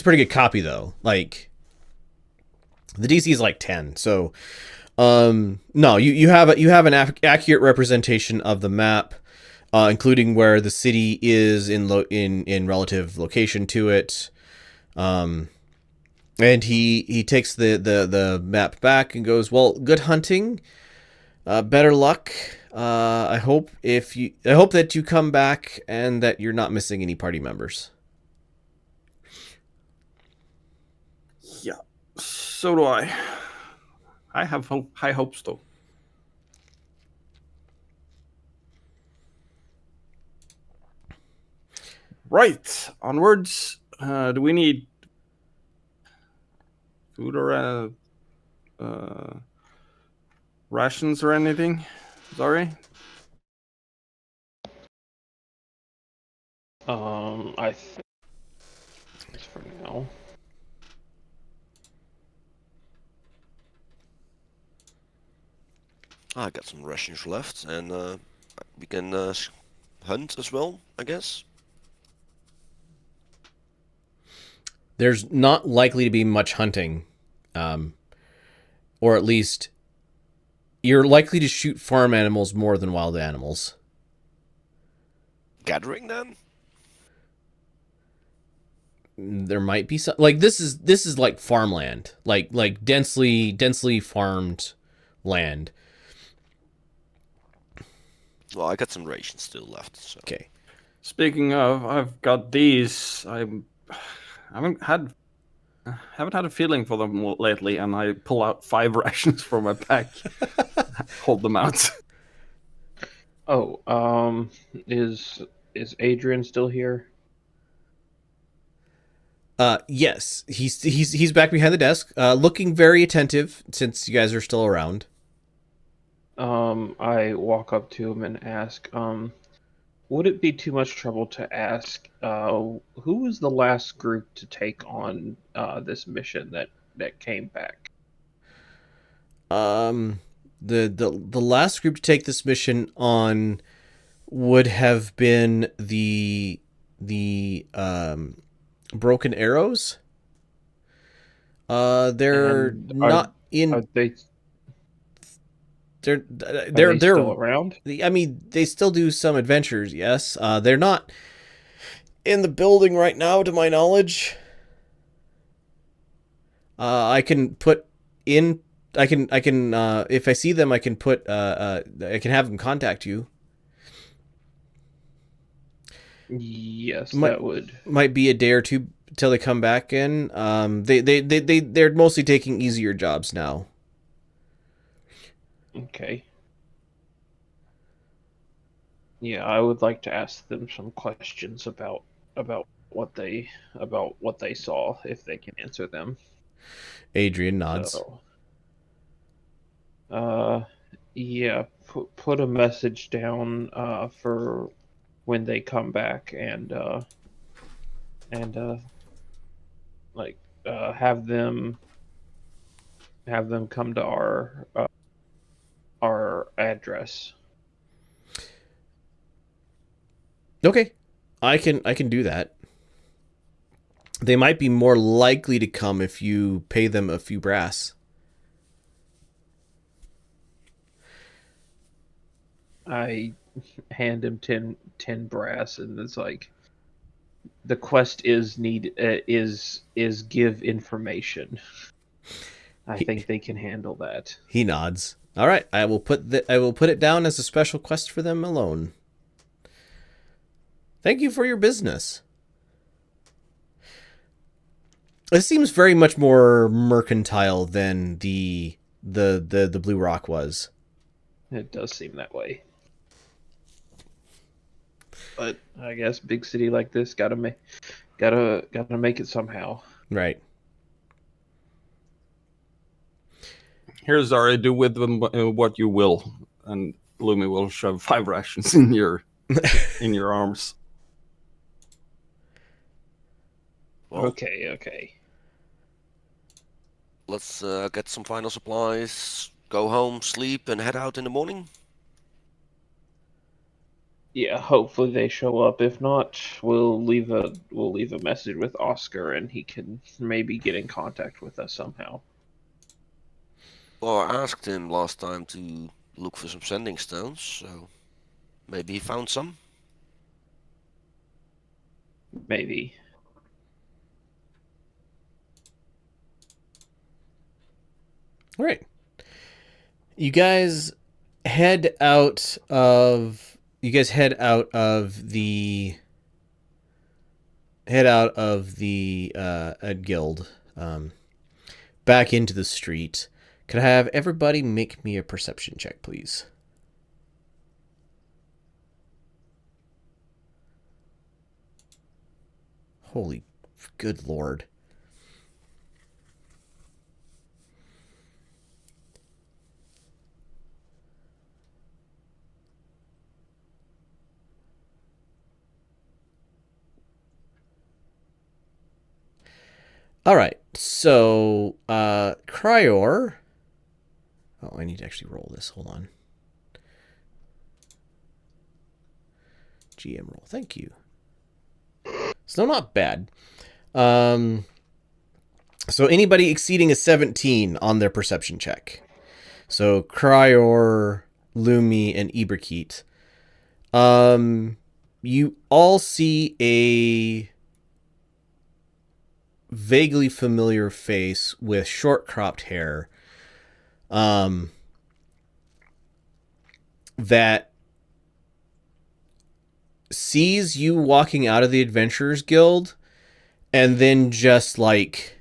pretty good copy though. Like the DC is like 10. So no, you have an accurate representation of the map, including where the city is in relative location to it. And he takes the map back and goes, "Well, good hunting. Better luck. I hope that you come back and that you're not missing any party members." Yeah, so do I. I have high hopes, though. Right, onwards. Do we need food or rations or anything? Sorry. I think for now. I got some rations left, and we can hunt as well, I guess. There's not likely to be much hunting, or at least you're likely to shoot farm animals more than wild animals. Gathering then? There might be some, like this is like farmland, like densely farmed land. Well, I got some rations still left. So. Okay. Speaking of, I've got these. I haven't had a feeling for them lately, and I pull out 5 rations from my pack, hold them out. Oh, is Adrian still here? Yes, he's back behind the desk, looking very attentive since you guys are still around. I walk up to him and ask, would it be too much trouble to ask, who was the last group to take on this mission that came back? The last group to take this mission on would have been the Broken Arrows. They're not in. Are they? They're Still around? I mean, they still do some adventures. Yes, they're not in the building right now, to my knowledge. I can put in. I can. If I see them, I can put. I can have them contact you. Yes, Might- that would. Might be a day or two till they come back in. They're mostly taking easier jobs now. Okay. Yeah, I would like to ask them some questions about what they saw, if they can answer them. Adrian nods. So, yeah, put a message down for when they come back, and like have them come to our address. Okay, I can do that. They might be more likely to come if you pay them a few brass. I hand him 10 brass, and it's like, the quest is give information. I think they can handle that. He nods. All right, I will put it down as a special quest for them alone. Thank you for your business. It seems very much more mercantile than the Blue Rock was. It does seem that way. But I guess big city like this gotta make it somehow. Right. Here's Zari, do with them what you will, and Lumi will shove 5 rations in your arms. Well, Okay. let's get some final supplies, go home, sleep, and head out in the morning. Yeah, hopefully they show up. If not, we'll leave a message with Oscar, and he can maybe get in contact with us somehow. Well, I asked him last time to look for some sending stones, so maybe he found some. Maybe. All right. You guys head out of the guild, back into the street. Could I have everybody make me a perception check, please? Holy good lord. All right, so Cryor. Oh, I need to actually roll this. Hold on. GM roll. Thank you. So not bad. So anybody exceeding a 17 on their perception check. So Cryor, Lumi, and Iberkeet. You all see a vaguely familiar face with short cropped hair. That sees you walking out of the Adventurers Guild and then just like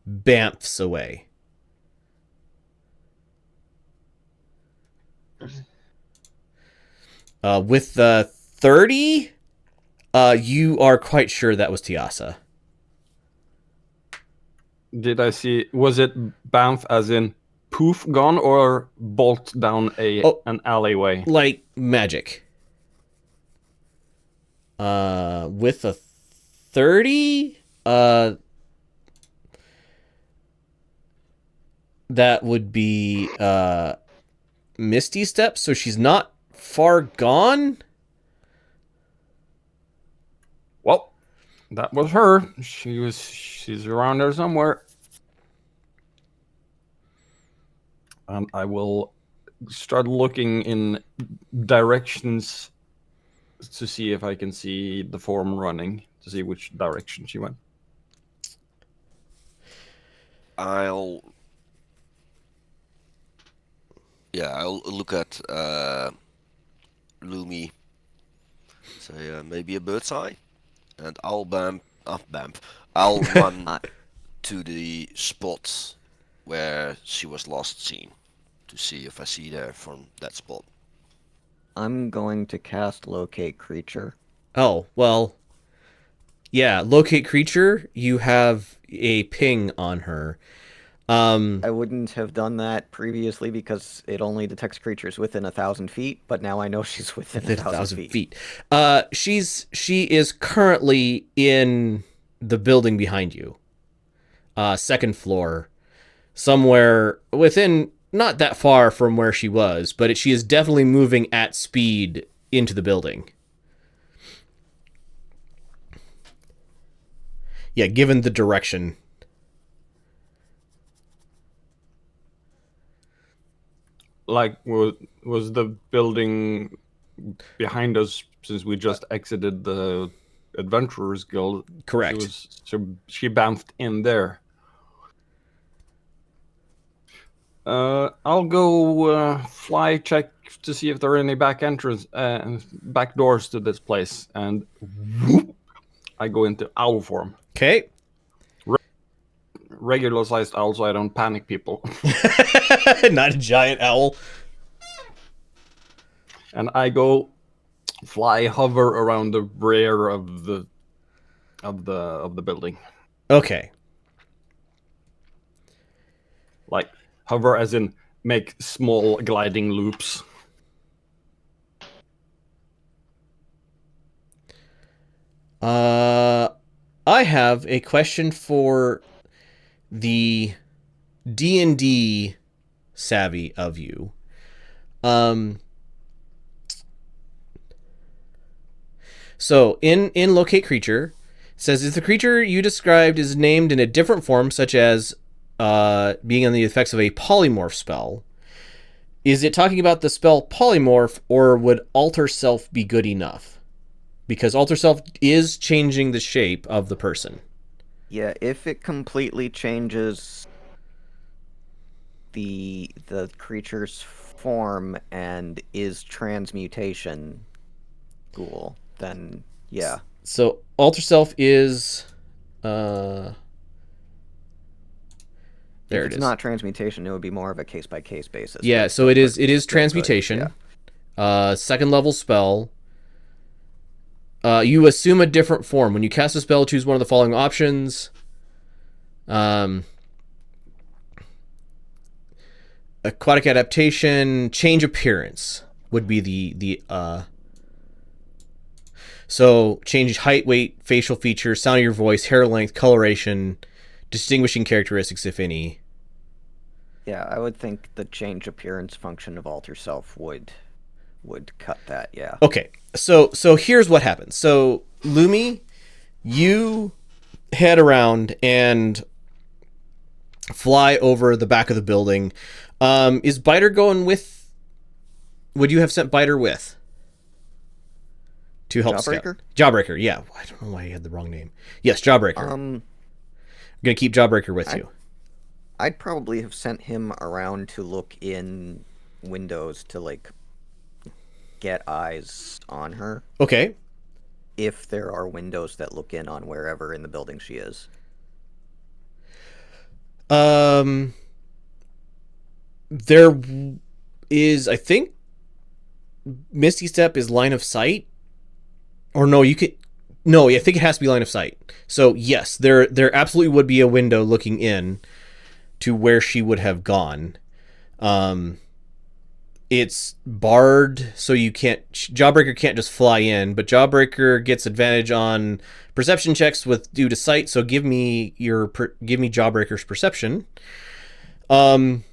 bamfs away. With the 30, you are quite sure that was Tiasa. Did I see? Was it Banff as in poof gone or bolt down an alleyway? Like magic. With a 30, that would be Misty Step, so she's not far gone. Well, that was her. She's around there somewhere. And I will start looking in directions to see if I can see the form running, to see which direction she went. I'll look at Lumi. say maybe a bird's eye, and I'll I'll run to the spot where she was last seen to see if I see her from that spot. I'm going to cast Locate Creature. Oh, well, yeah, locate creature, you have a ping on her. I wouldn't have done that previously because it only detects creatures within 1,000 feet, but now I know she's within 1,000 feet. She is currently in the building behind you. Second floor. Somewhere within, not that far from where she was, but she is definitely moving at speed into the building. Yeah, given the direction. Like, was the building behind us since we just exited the Adventurers Guild? Correct. She bounced in there. I'll go fly check to see if there are any back doors to this place, and whoop, I go into owl form. Okay. Regular sized owl, so I don't panic people. Not a giant owl. And I go hover around the rear of the building. Okay. Like hover as in make small gliding loops. I have a question for the D&D savvy of you. So in locate creature, it says if the creature you described is named in a different form, such as being on the effects of a polymorph spell, is it talking about the spell polymorph, or would alter self be good enough? Because alter self is changing the shape of the person. Yeah, if it completely changes the creature's form and is transmutation ghoul, then yeah. So alter self is there If it it's is. not transmutation, it would be more of a case by case basis. Yeah, but so it is transmutation. Yeah. Second level spell. You assume a different form. When you cast a spell, choose one of the following options. Aquatic adaptation, change appearance would be the so change height, weight, facial features, sound of your voice, hair length, coloration, distinguishing characteristics, if any. Yeah, I would think the change appearance function of alter self would cut that, yeah. Okay, so here's what happens. So Lumi, you head around and fly over the back of the building. Is Biter going with? Would you have sent Biter with? To help Jawbreaker? scout. Jawbreaker, yeah. I don't know why you had the wrong name. Yes, Jawbreaker. I'm gonna keep Jawbreaker with you. I'd probably have sent him around to look in windows to like get eyes on her. Okay. If there are windows that look in on wherever in the building she is. There is, I think, Misty Step is line of sight. Or no, you could. No, I think it has to be line of sight. So yes, there absolutely would be a window looking in to where she would have gone. It's barred, so you can't. Jawbreaker can't just fly in, but Jawbreaker gets advantage on perception checks with due to sight. So give me Jawbreaker's perception. And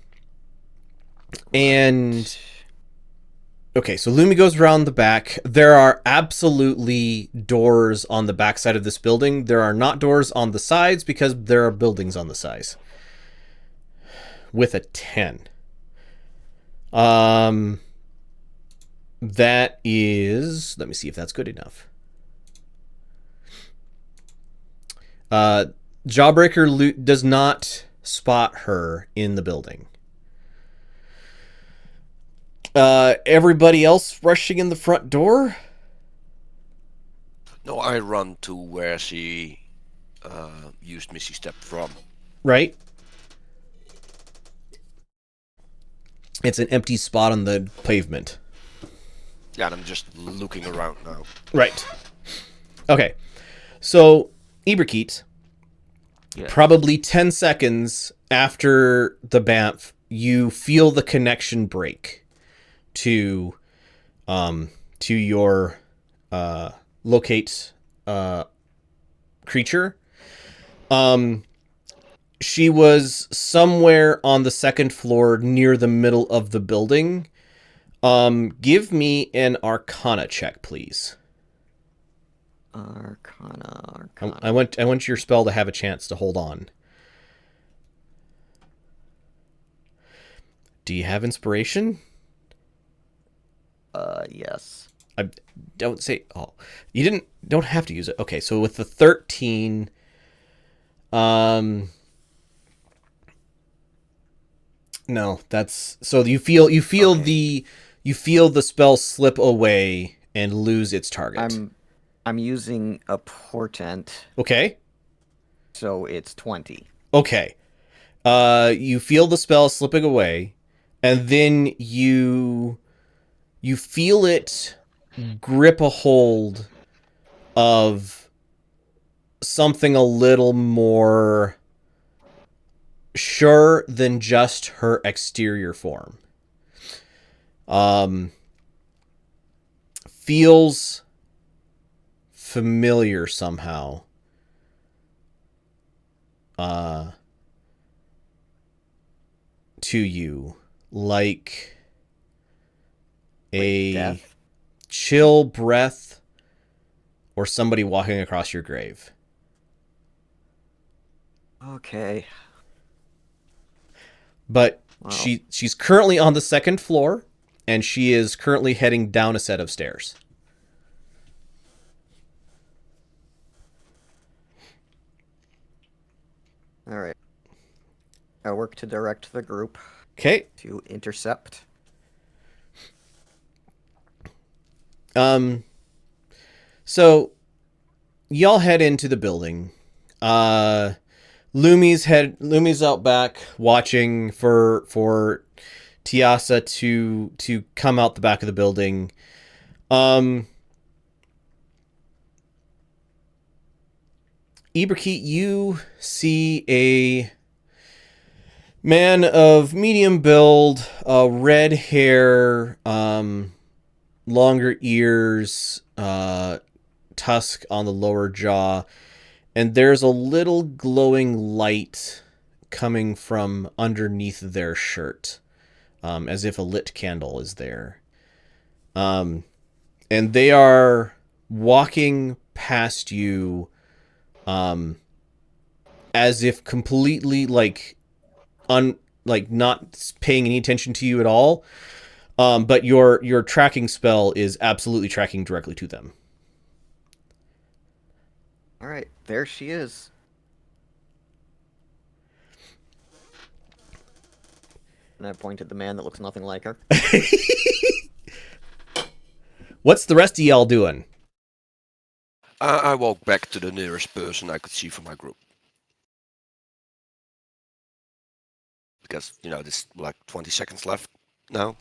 okay, so Lumi goes around the back. There are absolutely doors on the backside of this building. There are not doors on the sides because there are buildings on the sides. With a 10. That is, let me see if that's good enough. Jawbreaker does not spot her in the building. Everybody else rushing in the front door? No, I run to where she used Misty Step from. Right? It's an empty spot on the pavement. Yeah, and I'm just looking around now. Right. Okay. So, Iberkeet, Yes. probably 10 seconds after the BAMF, you feel the connection break to your locate creature. She was somewhere on the second floor near the middle of the building. Give me an Arcana check, please. Arcana. I want your spell to have a chance to hold on. Do you have inspiration? Yes. I don't say. Oh, you don't have to use it. Okay, so with the 13, no, that's so you feel Okay. the spell slip away and lose its target. I'm using a portent, Okay. so it's 20. Okay. You feel the spell slipping away, and then you feel it grip a hold of something a little more sure than just her exterior form. Feels familiar somehow. To you, like a Death? chill breath or somebody walking across your grave. Okay. But Wow. she's currently on the second floor, and she is currently heading down a set of stairs. All right. I work to direct the group Okay. to intercept. So y'all head into the building. Lumi's out back watching for Tiasa to come out the back of the building. Iberkeet, you see a man of medium build, red hair, longer ears, tusk on the lower jaw, and there's a little glowing light coming from underneath their shirt, as if a lit candle is there. And they are walking past you, as if completely like not paying any attention to you at all. But your tracking spell is absolutely tracking directly to them. All right, there she is. And I point at the man that looks nothing like her. What's the rest of y'all doing? I walk back to the nearest person I could see from my group. Because, there's like 20 seconds left now.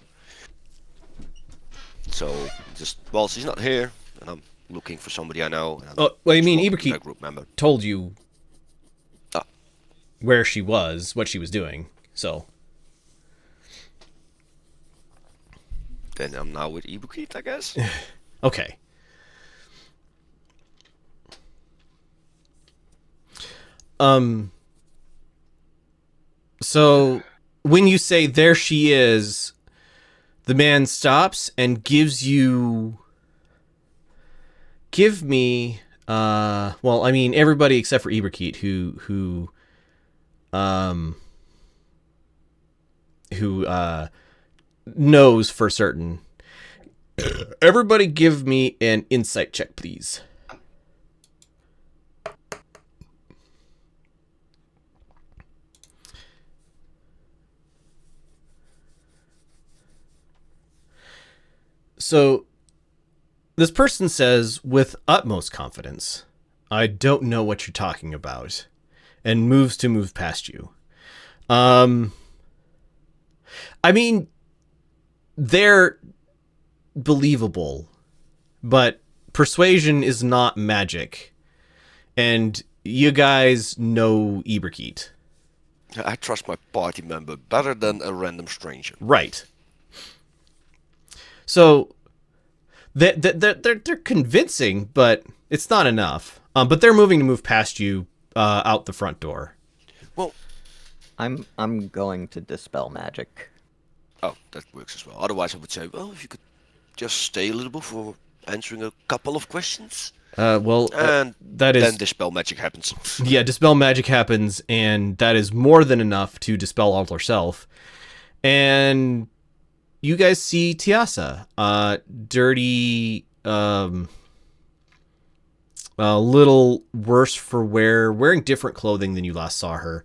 So, she's not here, and I'm looking for somebody I know. Oh, well, I mean, My Iberkeet group member. told you Ah. where she was, what she was doing, so. Then I'm now with Ibukeet, I guess. Okay. So when you say there she is, the man stops and give me well, I mean everybody except for Iberkeet who knows for certain. Everybody give me an insight check, please. So This person says with utmost confidence, "I don't know what you're talking about," and moves to move past you. I mean, they're believable, but persuasion is not magic, and you guys know Iberkeet. I trust my party member better than a random stranger. Right. So they're convincing, but it's not enough. But they're moving to move past you out the front door. Well, I'm going to dispel magic. oh, that works as well. Otherwise, I would say, well, if you could just stay a little bit for answering a couple of questions, and that is then dispel magic happens. yeah, dispel magic happens, and that is more than enough to dispel all herself. And you guys see Tiasa, dirty, a little worse for wear, wearing different clothing than you last saw her.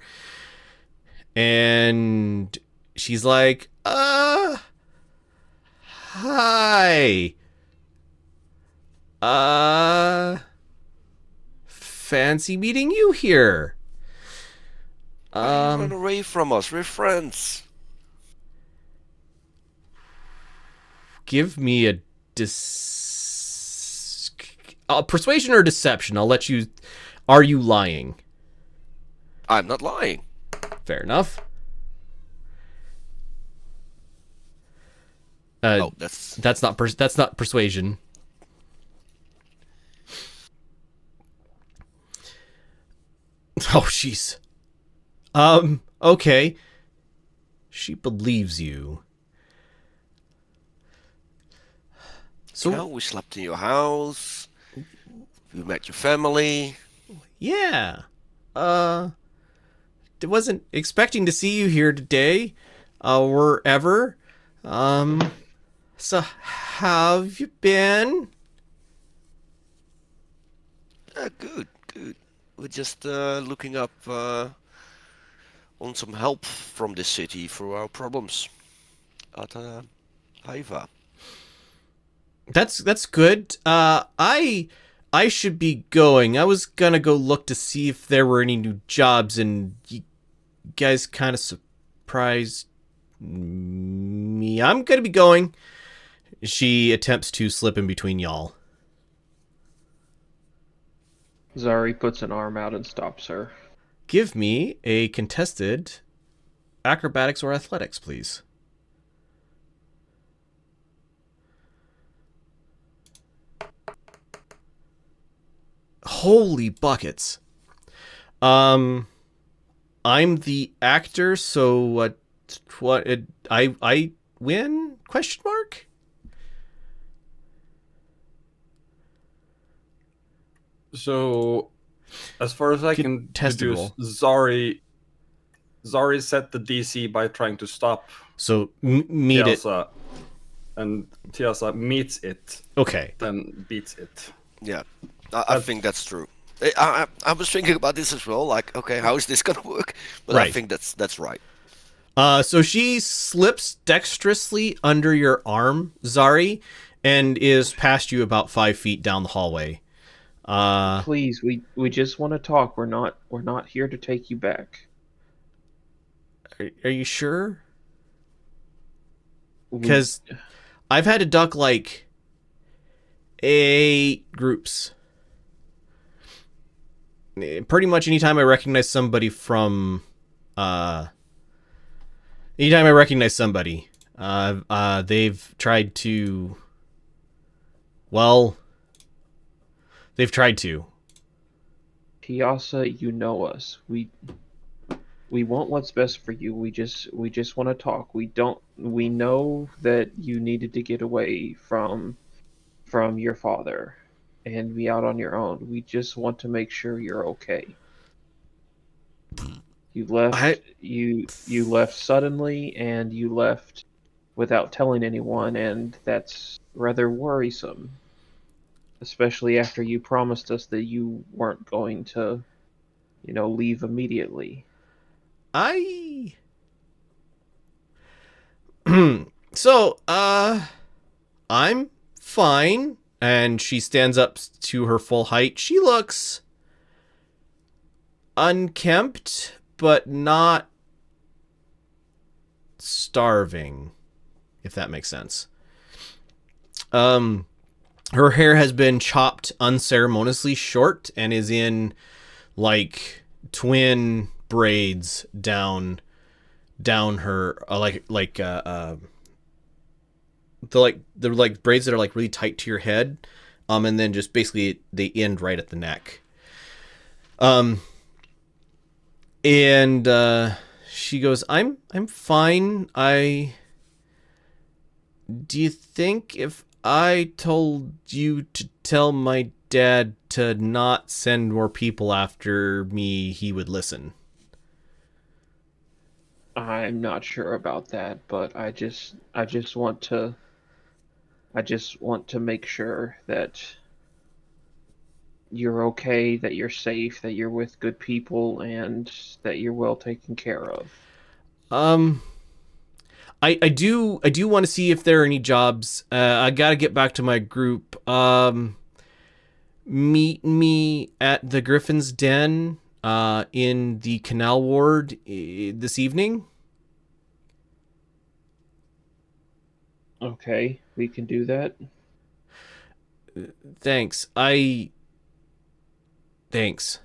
And she's like, hi. Fancy meeting you here. Why you run away from us? We're friends. Give me a persuasion or deception. I'll let you. Are you lying? I'm not lying. Fair enough. Oh, that's That's not persuasion. Oh, jeez. Okay. She believes you. So you know, we slept in your house. We met your family. yeah. Wasn't expecting to see you here today, or ever. So how have you been? Good. We're just looking up on some help from this city for our problems at Miiva. That's good. I should be going. I was gonna go look to see if there were any new jobs, and you guys kind of surprised me. I'm gonna be going. She attempts to slip in between y'all. Zari puts an arm out and stops her. Give me a contested acrobatics or athletics, please. Holy buckets. I'm the actor, so I win? Question mark? So, as far as I can deduce, Contestable. Zari set the DC by trying to stop So meet it. Tiasa, and Tiasa meets it, Okay. then beats it. Yeah, I think that's true. I was thinking about this as well. Like, okay, how is this gonna work? But I Right. think that's right. So she slips dexterously under your arm, Zari, and is past you about 5 feet down the hallway. Please, we just want to talk. We're not here to take you back. Are you sure? Because I've had to duck like 8 groups. Pretty much anytime I recognize somebody they've tried to, well, they've tried to. Tiasa, you know us. We want what's best for you. We just want to talk. We know that you needed to get away from your father and be out on your own. We just want to make sure you're okay. You left you left suddenly, and you left without telling anyone, and that's rather worrisome. Especially after you promised us that you weren't going to, leave immediately. So, I'm fine. and she stands up to her full height. She looks unkempt, but not starving, if that makes sense. Her hair has been chopped unceremoniously short and is in like twin braids down her the braids that are like really tight to your head, and then just basically they end right at the neck. And she goes, I'm fine. Do you think if I told you to tell my dad to not send more people after me, he would listen? I'm not sure about that, but I just want to make sure that you're okay, that you're safe, that you're with good people, and that you're well taken care of. I do want to see if there are any jobs. I gotta get back to my group. Meet me at the Griffin's Den in the Canal Ward this evening. Okay, we can do that. Thanks. Thanks.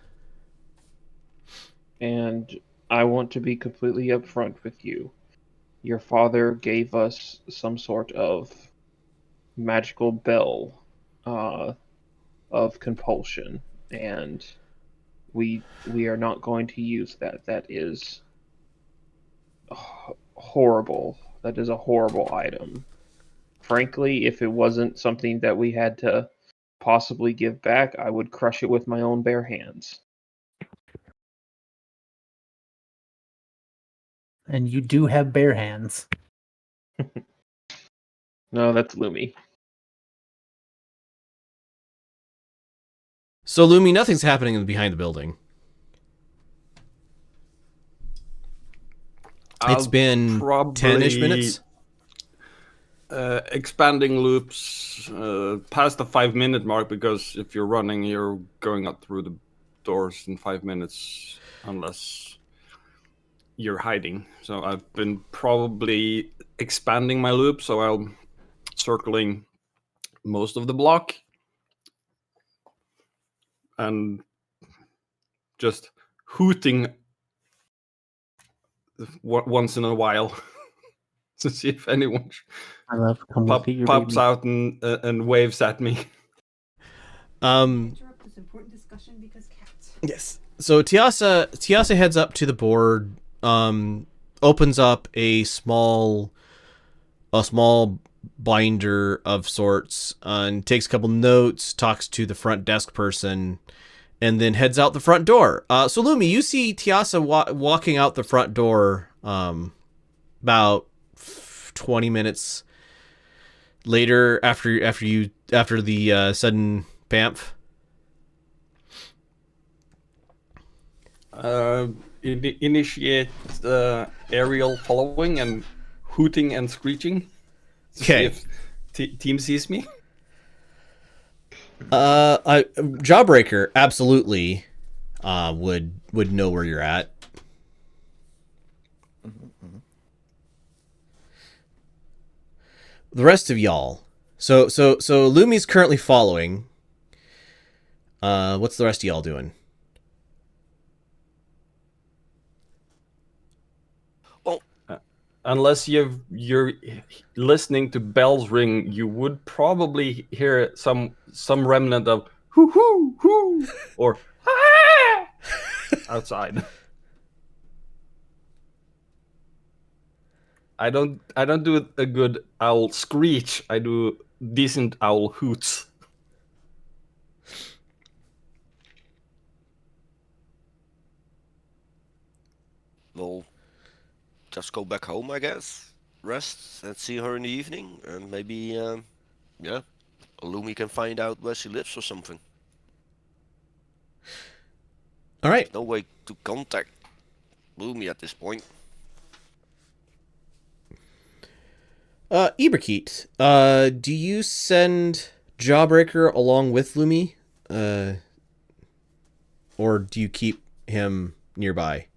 And I want to be completely upfront with you. Your father gave us some sort of magical bell of compulsion, and we are not going to use that. That is horrible. That is a horrible item. Frankly, if it wasn't something that we had to possibly give back, I would crush it with my own bare hands. And you do have bare hands. No, that's Lumi. So, Lumi, nothing's happening behind the building. It's been 10-ish minutes. Expanding loops past the 5-minute mark, because if you're running, you're going up through the doors in 5 minutes, unless you're hiding. So I've been probably expanding my loop, so I'm circling most of the block and just hooting once in a while to see if anyone I love come look at your pops baby. out and waves at me. Interrupt this important discussion because cats. Yes. So Tiasa heads up to the board, opens up a small binder of sorts, and takes a couple notes, talks to the front desk person, and then heads out the front door. So Lumi, you see Tiasa walking out the front door about 20 minutes later after the sudden bamf. Initiate aerial following and hooting and screeching. Okay. See if team sees me. Jawbreaker absolutely would know where you're at. The rest of y'all. So Lumi's currently following. What's the rest of y'all doing? Well, Unless you're listening to bells ring, you would probably hear some remnant of hoo hoo hoo or ah outside. I don't do a good owl screech. I do decent owl hoots. we'll just go back home, I guess. Rest and see her in the evening, and maybe, yeah, Lumi can find out where she lives or something. All right. No way to contact Lumi at this point. Iberkeet, do you send Jawbreaker along with Lumi? Or do you keep him nearby?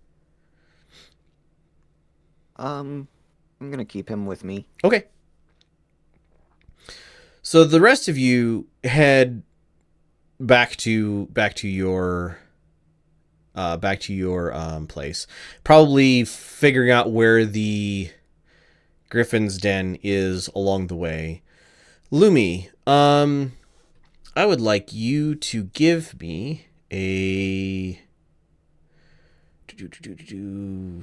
I'm gonna keep him with me. Okay. So the rest of you head back to your place, probably figuring out where the Griffin's Den is along the way. Lumi, I would like you to give me a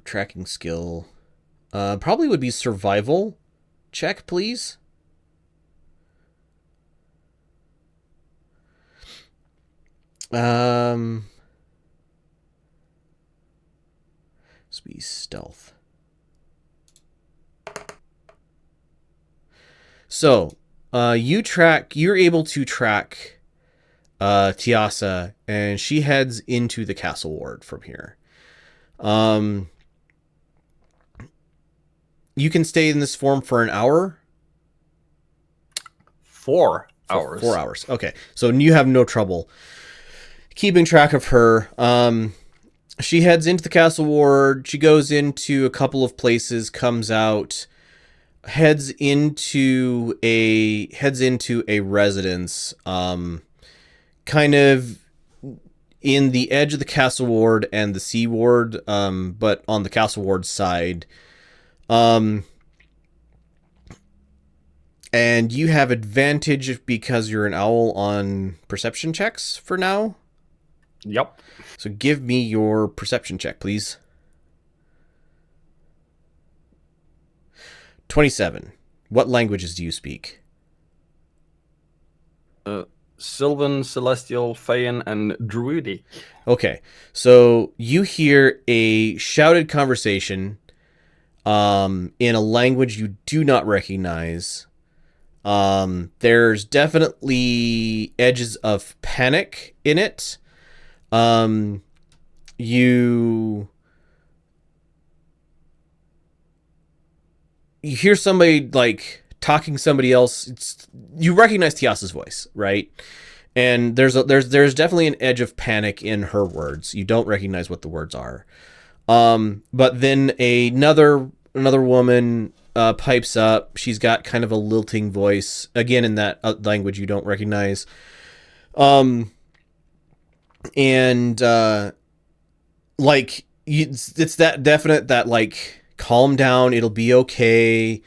tracking skill. Probably would be survival check, please. This be stealth. So, you're able to track Tiasa, and she heads into the castle ward from here. You can stay in this form for an hour. 4 hours. 4 hours. Okay. So you have no trouble keeping track of her. She heads into the castle ward. She goes into a couple of places, comes out, heads into a residence, kind of in the edge of the castle ward and the sea ward, but on the castle ward side. And you have advantage because you're an owl on perception checks for now. Yep. So give me your perception check, please. 27. What languages do you speak? Sylvan, Celestial, Feyan, and Druidic. Okay, so you hear a shouted conversation in a language you do not recognize. There's definitely edges of panic in it. You hear somebody like talking to somebody else. You recognize Tiasa's voice, right? And there's definitely an edge of panic in her words. You don't recognize what the words are. But then another woman pipes up. She's got kind of a lilting voice, again in that language you don't recognize. Like it's that definite that like calm down, it'll be okay.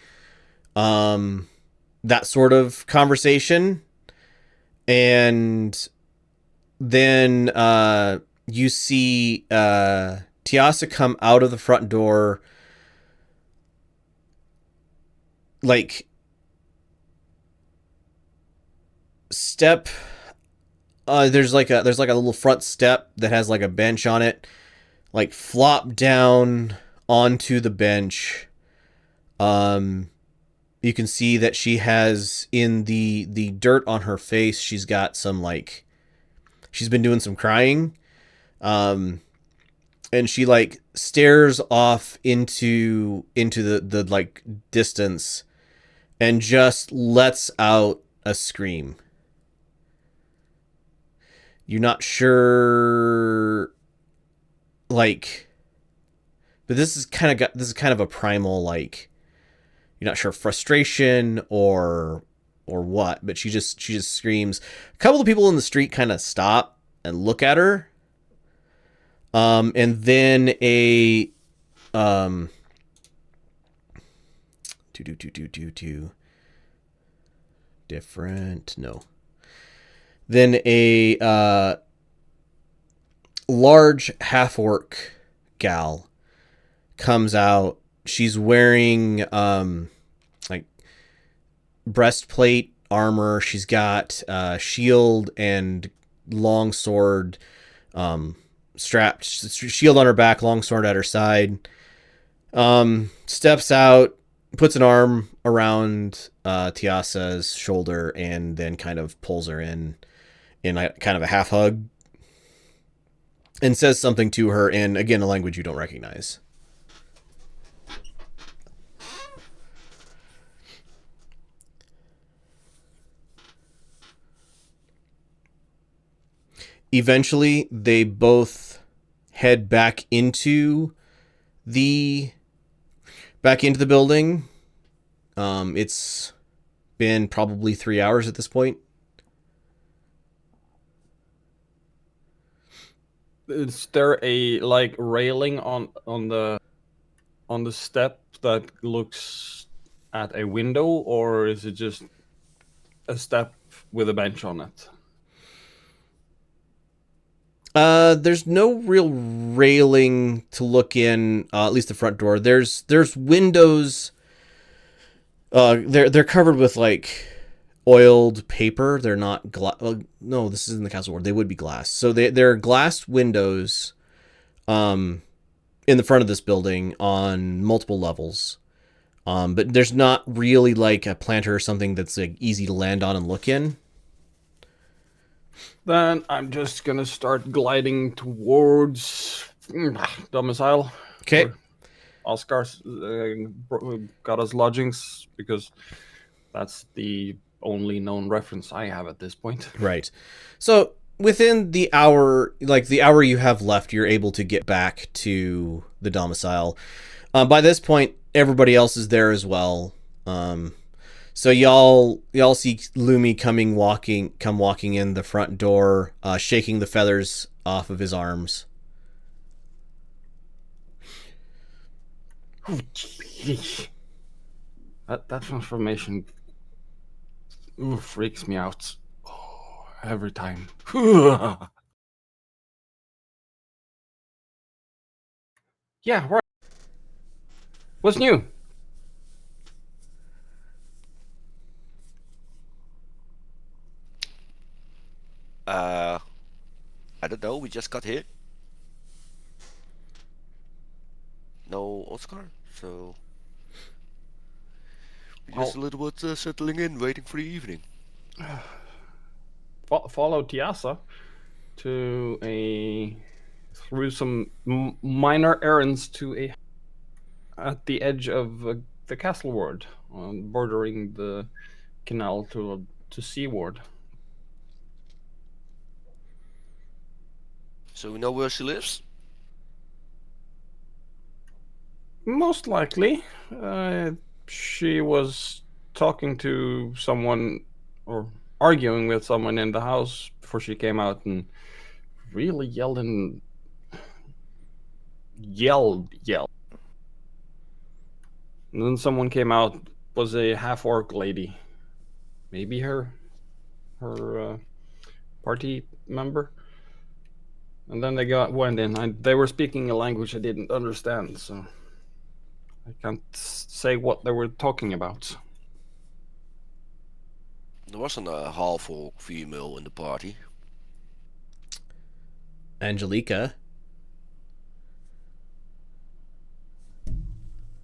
That sort of conversation. And then you see Tiasa come out of the front door, like step. There's like a little front step that has like a bench on it, like flop down onto the bench. You can see that she has in the dirt on her face, she's got some like, she's been doing some crying. And she like stares off into the like distance and just lets out a scream. You're not sure, like, but this is kind of a primal, like, you're not sure frustration or what, but she just screams. A couple of people in the street kind of stop and look at her. And then a different, no. Then a large half-orc gal comes out. She's wearing like breastplate armor. She's got shield and long sword strapped. Shield on her back, long sword at her side. Steps out, puts an arm around Tiasa's shoulder, and then kind of pulls her in a kind of a half hug, and says something to her in, again, a language you don't recognize. eventually they both head back into the building. It's been probably 3 hours at this point. Is there a like railing on the step that looks at a window, or is it just a step with a bench on it? There's no real railing to look in, at least the front door. There's windows. They're covered with like oiled paper. They're not glass. No, this is in the castle ward. They would be glass. So they're glass windows, in the front of this building on multiple levels. But there's not really like a planter or something that's like easy to land on and look in. Then I'm just gonna start gliding towards domicile. Okay. Where Oscar's got us lodgings, because that's the only known reference I have at this point. Right. So within the hour, like the hour you have left, you're able to get back to the domicile. By this point, everybody else is there as well. So y'all see Lumi come walking in the front door, shaking the feathers off of his arms. Oh, jeez. That transformation freaks me out every time. Yeah, right. What's new? I don't know. We just got here. No Oscar, so we're just a little bit settling in, waiting for the evening. Follow Tiasa through some minor errands at the edge of the castle ward, bordering the canal to seaward. So we know where she lives? Most likely. She was talking to someone or arguing with someone in the house before she came out and really yelled. And then someone came out, was a half-orc lady. Maybe her party member. And then they went in. They were speaking a language I didn't understand, so I can't say what they were talking about. There wasn't a half-orc female in the party. Angelica.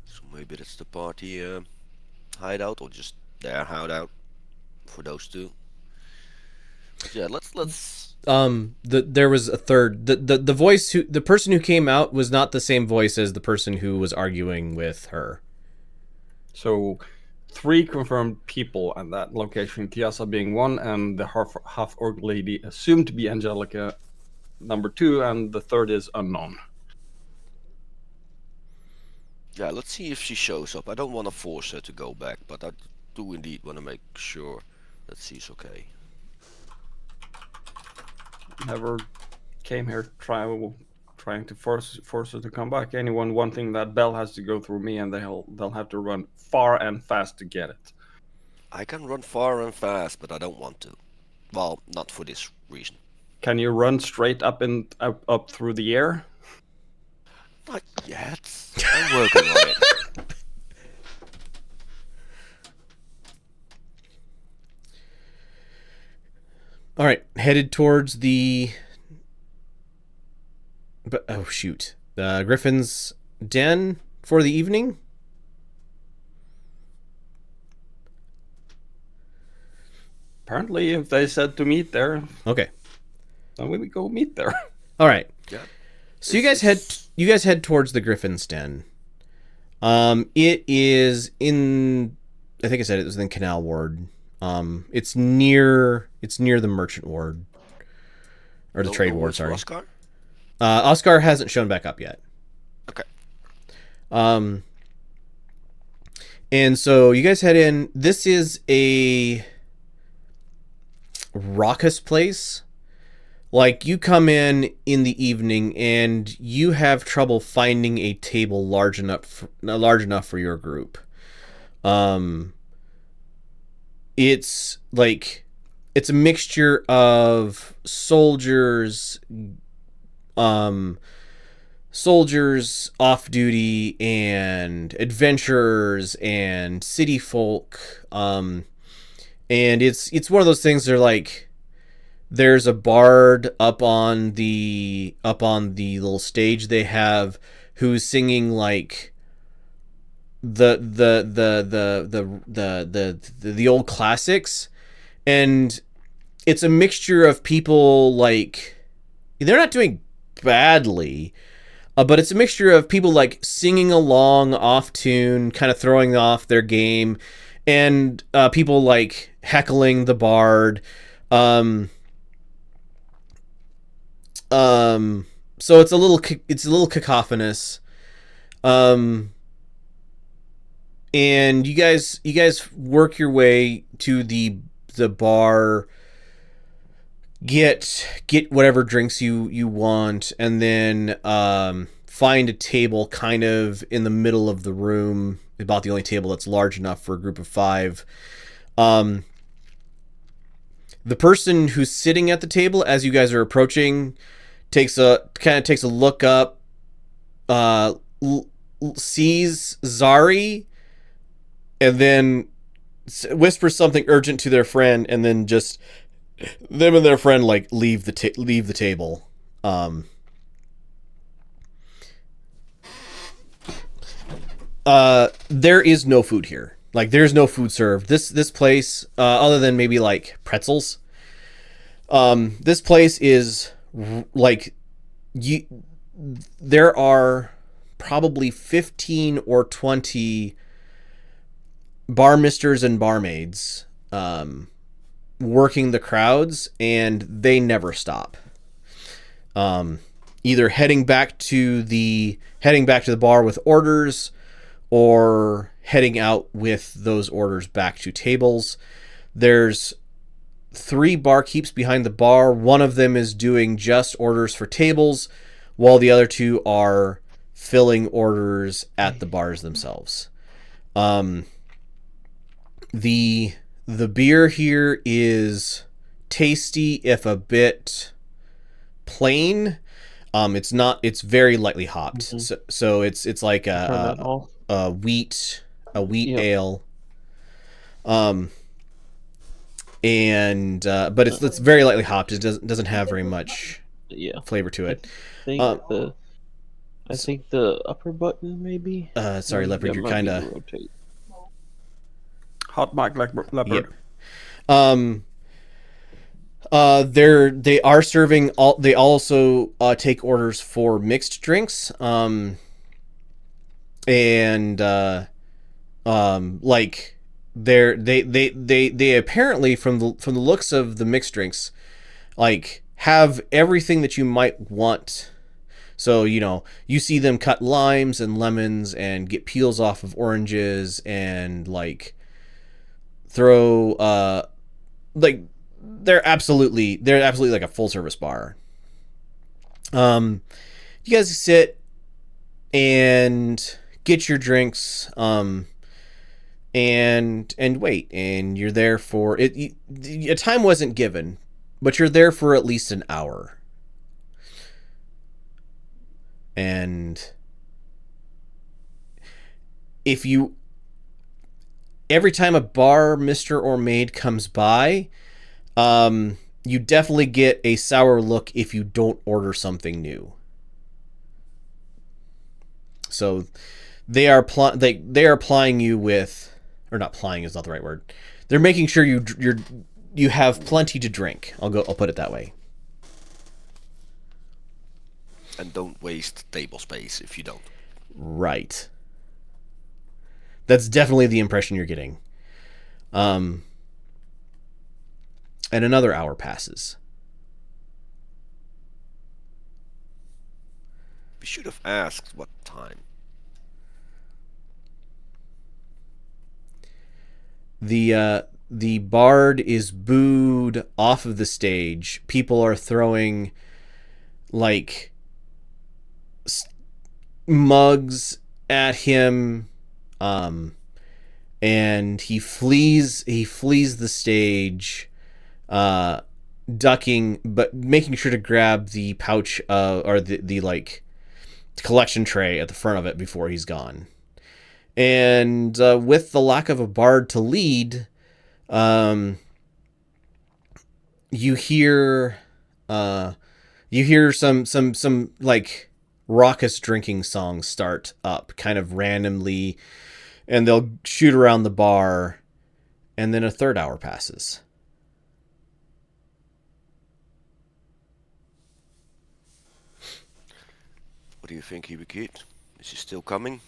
So maybe that's the party hideout, or just their hideout for those two. So yeah, let's. There was a third. The person who came out was not the same voice as the person who was arguing with her. So 3 confirmed people at that location, Tiasa being 1, and the half-orc lady assumed to be Angelica, number 2, and the third is unknown. Yeah, let's see if she shows up. I don't want to force her to go back, but I do indeed want to make sure that she's okay. Never came here trying to force her to come back. Anyone wanting that bell has to go through me, and they'll have to run far and fast to get it. I can run far and fast, but I don't want to. Well, not for this reason. Can you run straight up up through the air? Not yet. I'm working on it. All right, headed towards the. But oh shoot, the Griffin's den for the evening. Apparently, if they said to meet there, Okay. then we go meet there. All right. Yeah. So you guys head towards the Griffin's den. It is in. I think I said it was in Canal Ward. It's near the Merchant Ward. or the No- trade no ward. words for Sorry, Oscar? Oscar hasn't shown back up yet. Okay. And so you guys head in. This is a raucous place. Like, you come in the evening and you have trouble finding a table large enough for your group. It's like, it's a mixture of soldiers off duty and adventurers and city folk. And it's one of those things. They're like, there's a bard up on the little stage they have, who's singing like the old classics, and it's a mixture of people, like, they're not doing badly, but it's a mixture of people like singing along off tune, kind of throwing off their game, and people like heckling the bard. So it's a little cacophonous. And you guys work your way to the bar, get whatever drinks you want, and then find a table kind of in the middle of the room, about the only table that's large enough for a group of 5. The person who's sitting at the table as you guys are approaching takes a look up, sees Zari, and then whispers something urgent to their friend, and then just them and their friend like leave the table. There is no food here. Like, there's no food served. This place, other than maybe like pretzels. This place is like, there are probably 15 or 20 barmisters and barmaids working the crowds, and they never stop. Either heading back to the bar with orders, or heading out with those orders back to tables. There's 3 barkeeps behind the bar. One of them is doing just orders for tables, while the other 2 are filling orders at the bars themselves. The beer here is tasty, if a bit plain. It's very lightly hopped. Mm-hmm. So it's like a wheat ale. But it's very lightly hopped. It doesn't have very much flavor to it. I think the upper button, maybe. Sorry, Leopard, you're kind of hot mic like Leopard. Yep. They are serving they also take orders for mixed drinks. Like, they apparently, from the looks of the mixed drinks, like, have everything that you might want. So, you see them cut limes and lemons and get peels off of oranges, and like throw like, they're absolutely like a full service bar. You guys sit and get your drinks, and wait, and you're there for it. A time wasn't given, but you're there for at least an hour. And every time a bar mister or maid comes by, you definitely get a sour look if you don't order something new. So they are plying you with, or not plying is not the right word. They're making sure you have plenty to drink. I'll put it that way. And don't waste table space if you don't. Right. That's definitely the impression you're getting. And another hour passes. We should have asked what time. The bard is booed off of the stage. People are throwing like mugs at him, and he flees the stage, ducking but making sure to grab the pouch or the like collection tray at the front of it before he's gone. And with the lack of a bard to lead, you hear some like raucous drinking songs start up kind of randomly, and they'll shoot around the bar, and then a third hour passes. What do you think, Ibikit? Is he still coming?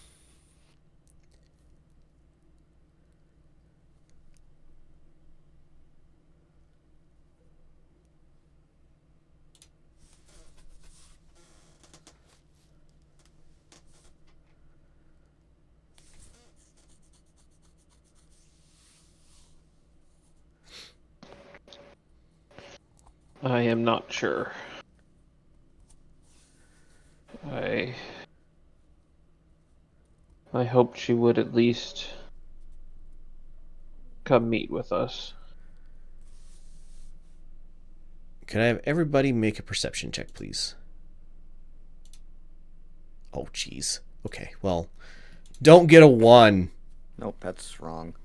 I am not sure. I hoped she would at least come meet with us. Can I have everybody make a perception check, please? Oh, jeez. Okay, well, don't get a 1. Nope, that's wrong.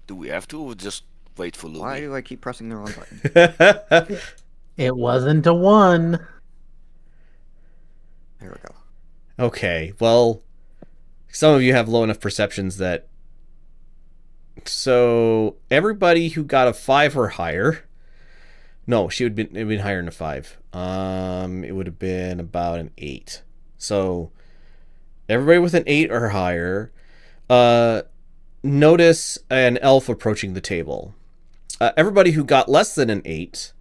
Do we have to, or just wait for Louis? Why do I keep pressing the wrong button? It wasn't a 1. There we go. Okay, well, some of you have low enough perceptions that... So, everybody who got a 5 or higher... No, she would have been higher than a 5. It would have been about an 8. So, everybody with an 8 or higher, notice an elf approaching the table. Everybody who got less than an 8,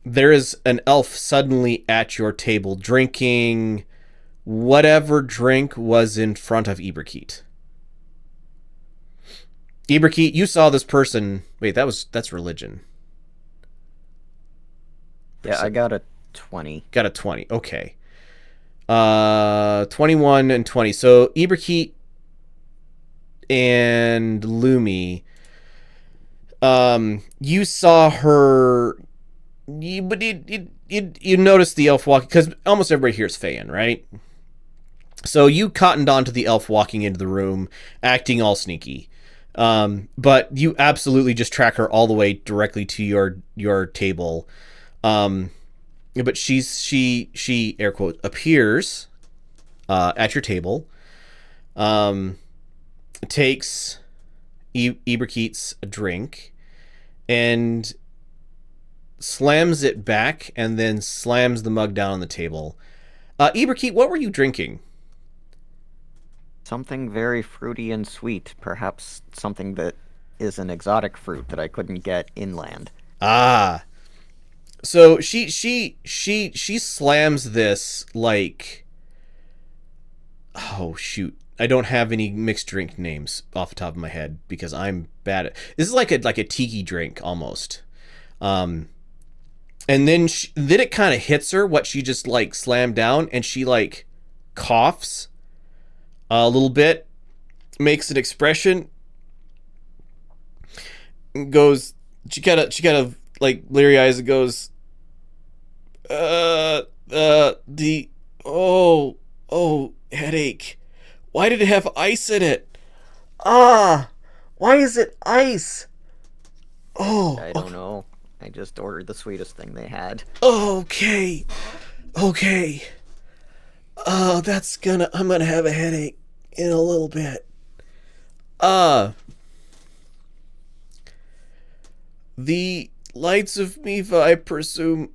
there is an elf suddenly at your table drinking whatever drink was in front of Iberkeet. Iberkeet, you saw this person. Wait, that's religion. Yeah, I got a 20. Got a 20. Okay. 21 and 20. So Iberkeet and Lumi, you saw her, but you noticed the elf walking, because almost everybody here is Feyan, right? So you cottoned onto the elf walking into the room, acting all sneaky. But you absolutely just track her all the way directly to your table. But she air quote appears at your table, takes Iberkeet's drink and slams it back, and then slams the mug down on the table. Iberkeet, what were you drinking? Something very fruity and sweet, perhaps something that is an exotic fruit that I couldn't get inland. Ah. So she slams this like, oh shoot, I don't have any mixed drink names off the top of my head because I'm bad at this. Is like a tiki drink almost, and then it kind of hits her what she just like slammed down, and she like coughs a little bit, makes an expression, and goes. She kind of like bleary eyes and goes, headache. Why did it have ice in it? Why is it ice? I don't know. I just ordered the sweetest thing they had. Okay. I'm gonna have a headache in a little bit. The lights of Miiva, I presume.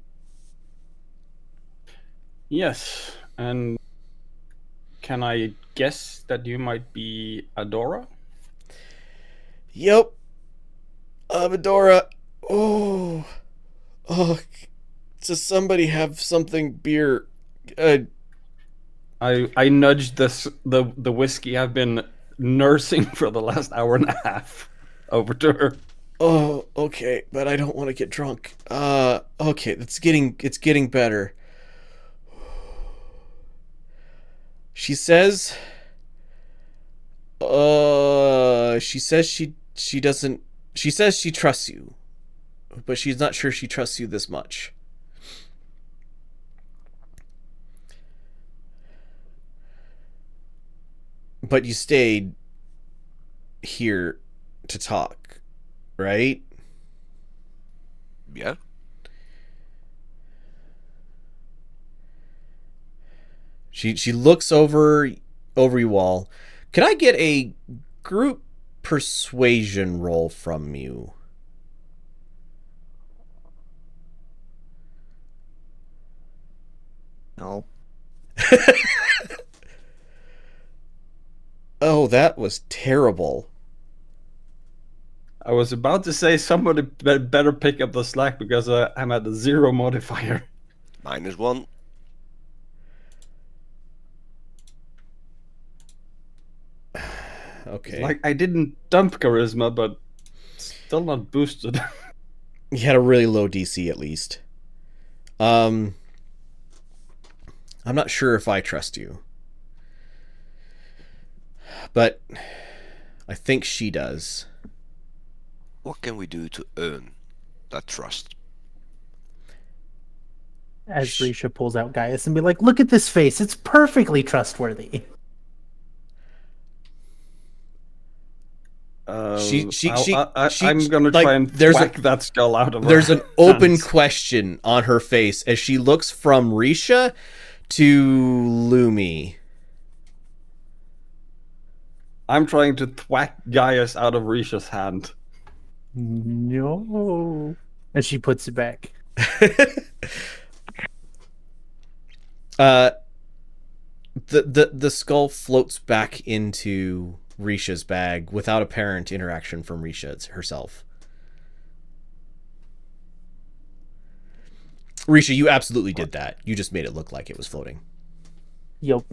Yes, and can I guess that you might be Adora? Yep. Adora. Oh, Does somebody have something beer? I nudged the whiskey I've been nursing for the last hour and a half over to her. Oh, okay, but I don't want to get drunk. Okay, it's getting better. She says she doesn't, she says she trusts you, but she's not sure she trusts you this much. But you stayed here to talk, right? Yeah. She looks over you all. Can I get a group persuasion roll from you? No. Oh, that was terrible. I was about to say somebody better pick up the slack because I'm at a 0 modifier. -1. Okay. Like, I didn't dump charisma, but still not boosted. You had a really low DC at least. I'm not sure if I trust you. But I think she does. What can we do to earn that trust? As Risha pulls out Gaius and be like, look at this face. It's perfectly trustworthy. I'm gonna like, try and whack that skull out of her. There's an open hands. question on her face as she looks from Risha to Lumi. I'm trying to thwack Gaius out of Risha's hand. No. And she puts it back. The skull floats back into Risha's bag without apparent interaction from Risha herself. Risha, you absolutely did that. You just made it look like it was floating. Yup.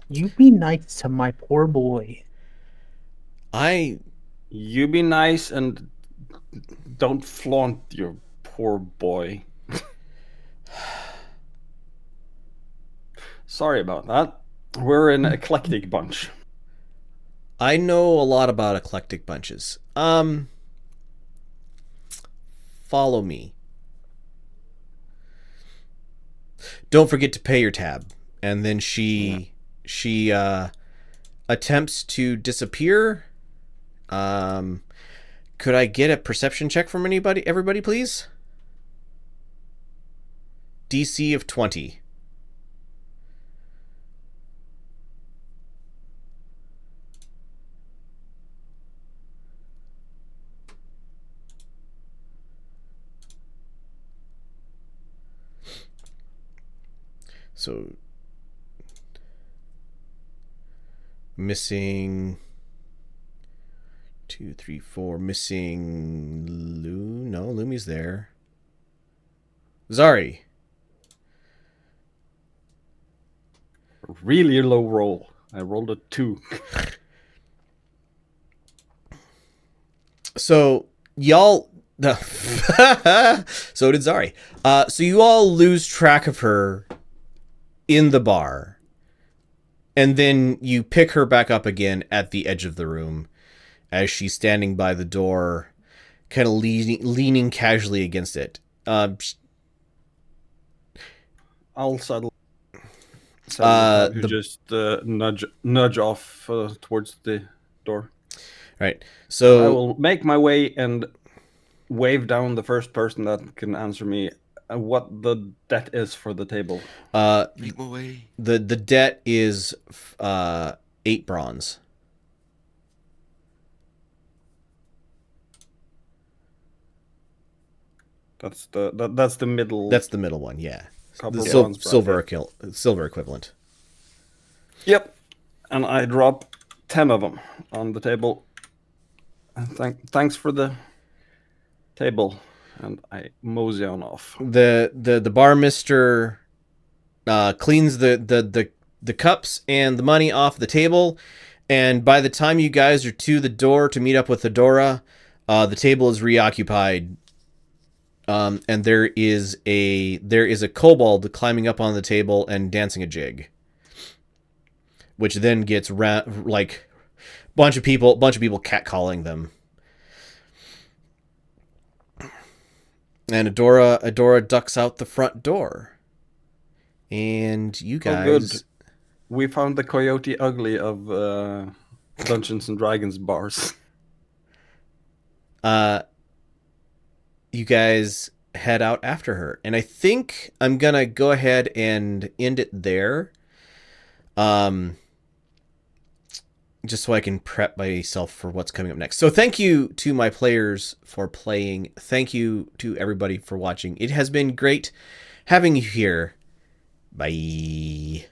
You be nice to my poor boy. You be nice and don't flaunt your poor boy. Sorry about that. We're an eclectic bunch. I know a lot about eclectic bunches. Follow me. Don't forget to pay your tab. And then she attempts to disappear. Could I get a perception check from everybody, please? DC of 20. So missing 2, 3, 4. Missing No, Lumi's there. Zari. Really low roll. I rolled a 2. So y'all so did Zari. So you all lose track of her in the bar. And then you pick her back up again at the edge of the room as she's standing by the door, kind of leaning casually against it. I'll settle. Just nudge off towards the door. Right. So I will make my way and wave down the first person that can answer me what the debt is for the table. Make my way. The debt is 8 bronze. That's the middle. That's the middle one, yeah. The silver equivalent. Yep. And I drop 10 of them on the table. Thanks for the table. and I mosey on off. The bar mister cleans the cups and the money off the table, and by the time you guys are to the door to meet up with Adora, the table is reoccupied. And there is a kobold climbing up on the table and dancing a jig, which then gets like bunch of people catcalling them. And Adora ducks out the front door. And you guys... Oh, good. We found the Coyote Ugly of Dungeons and Dragons bars. You guys head out after her. And I think I'm going to go ahead and end it there. Just so I can prep myself for what's coming up next. So thank you to my players for playing. Thank you to everybody for watching. It has been great having you here. Bye.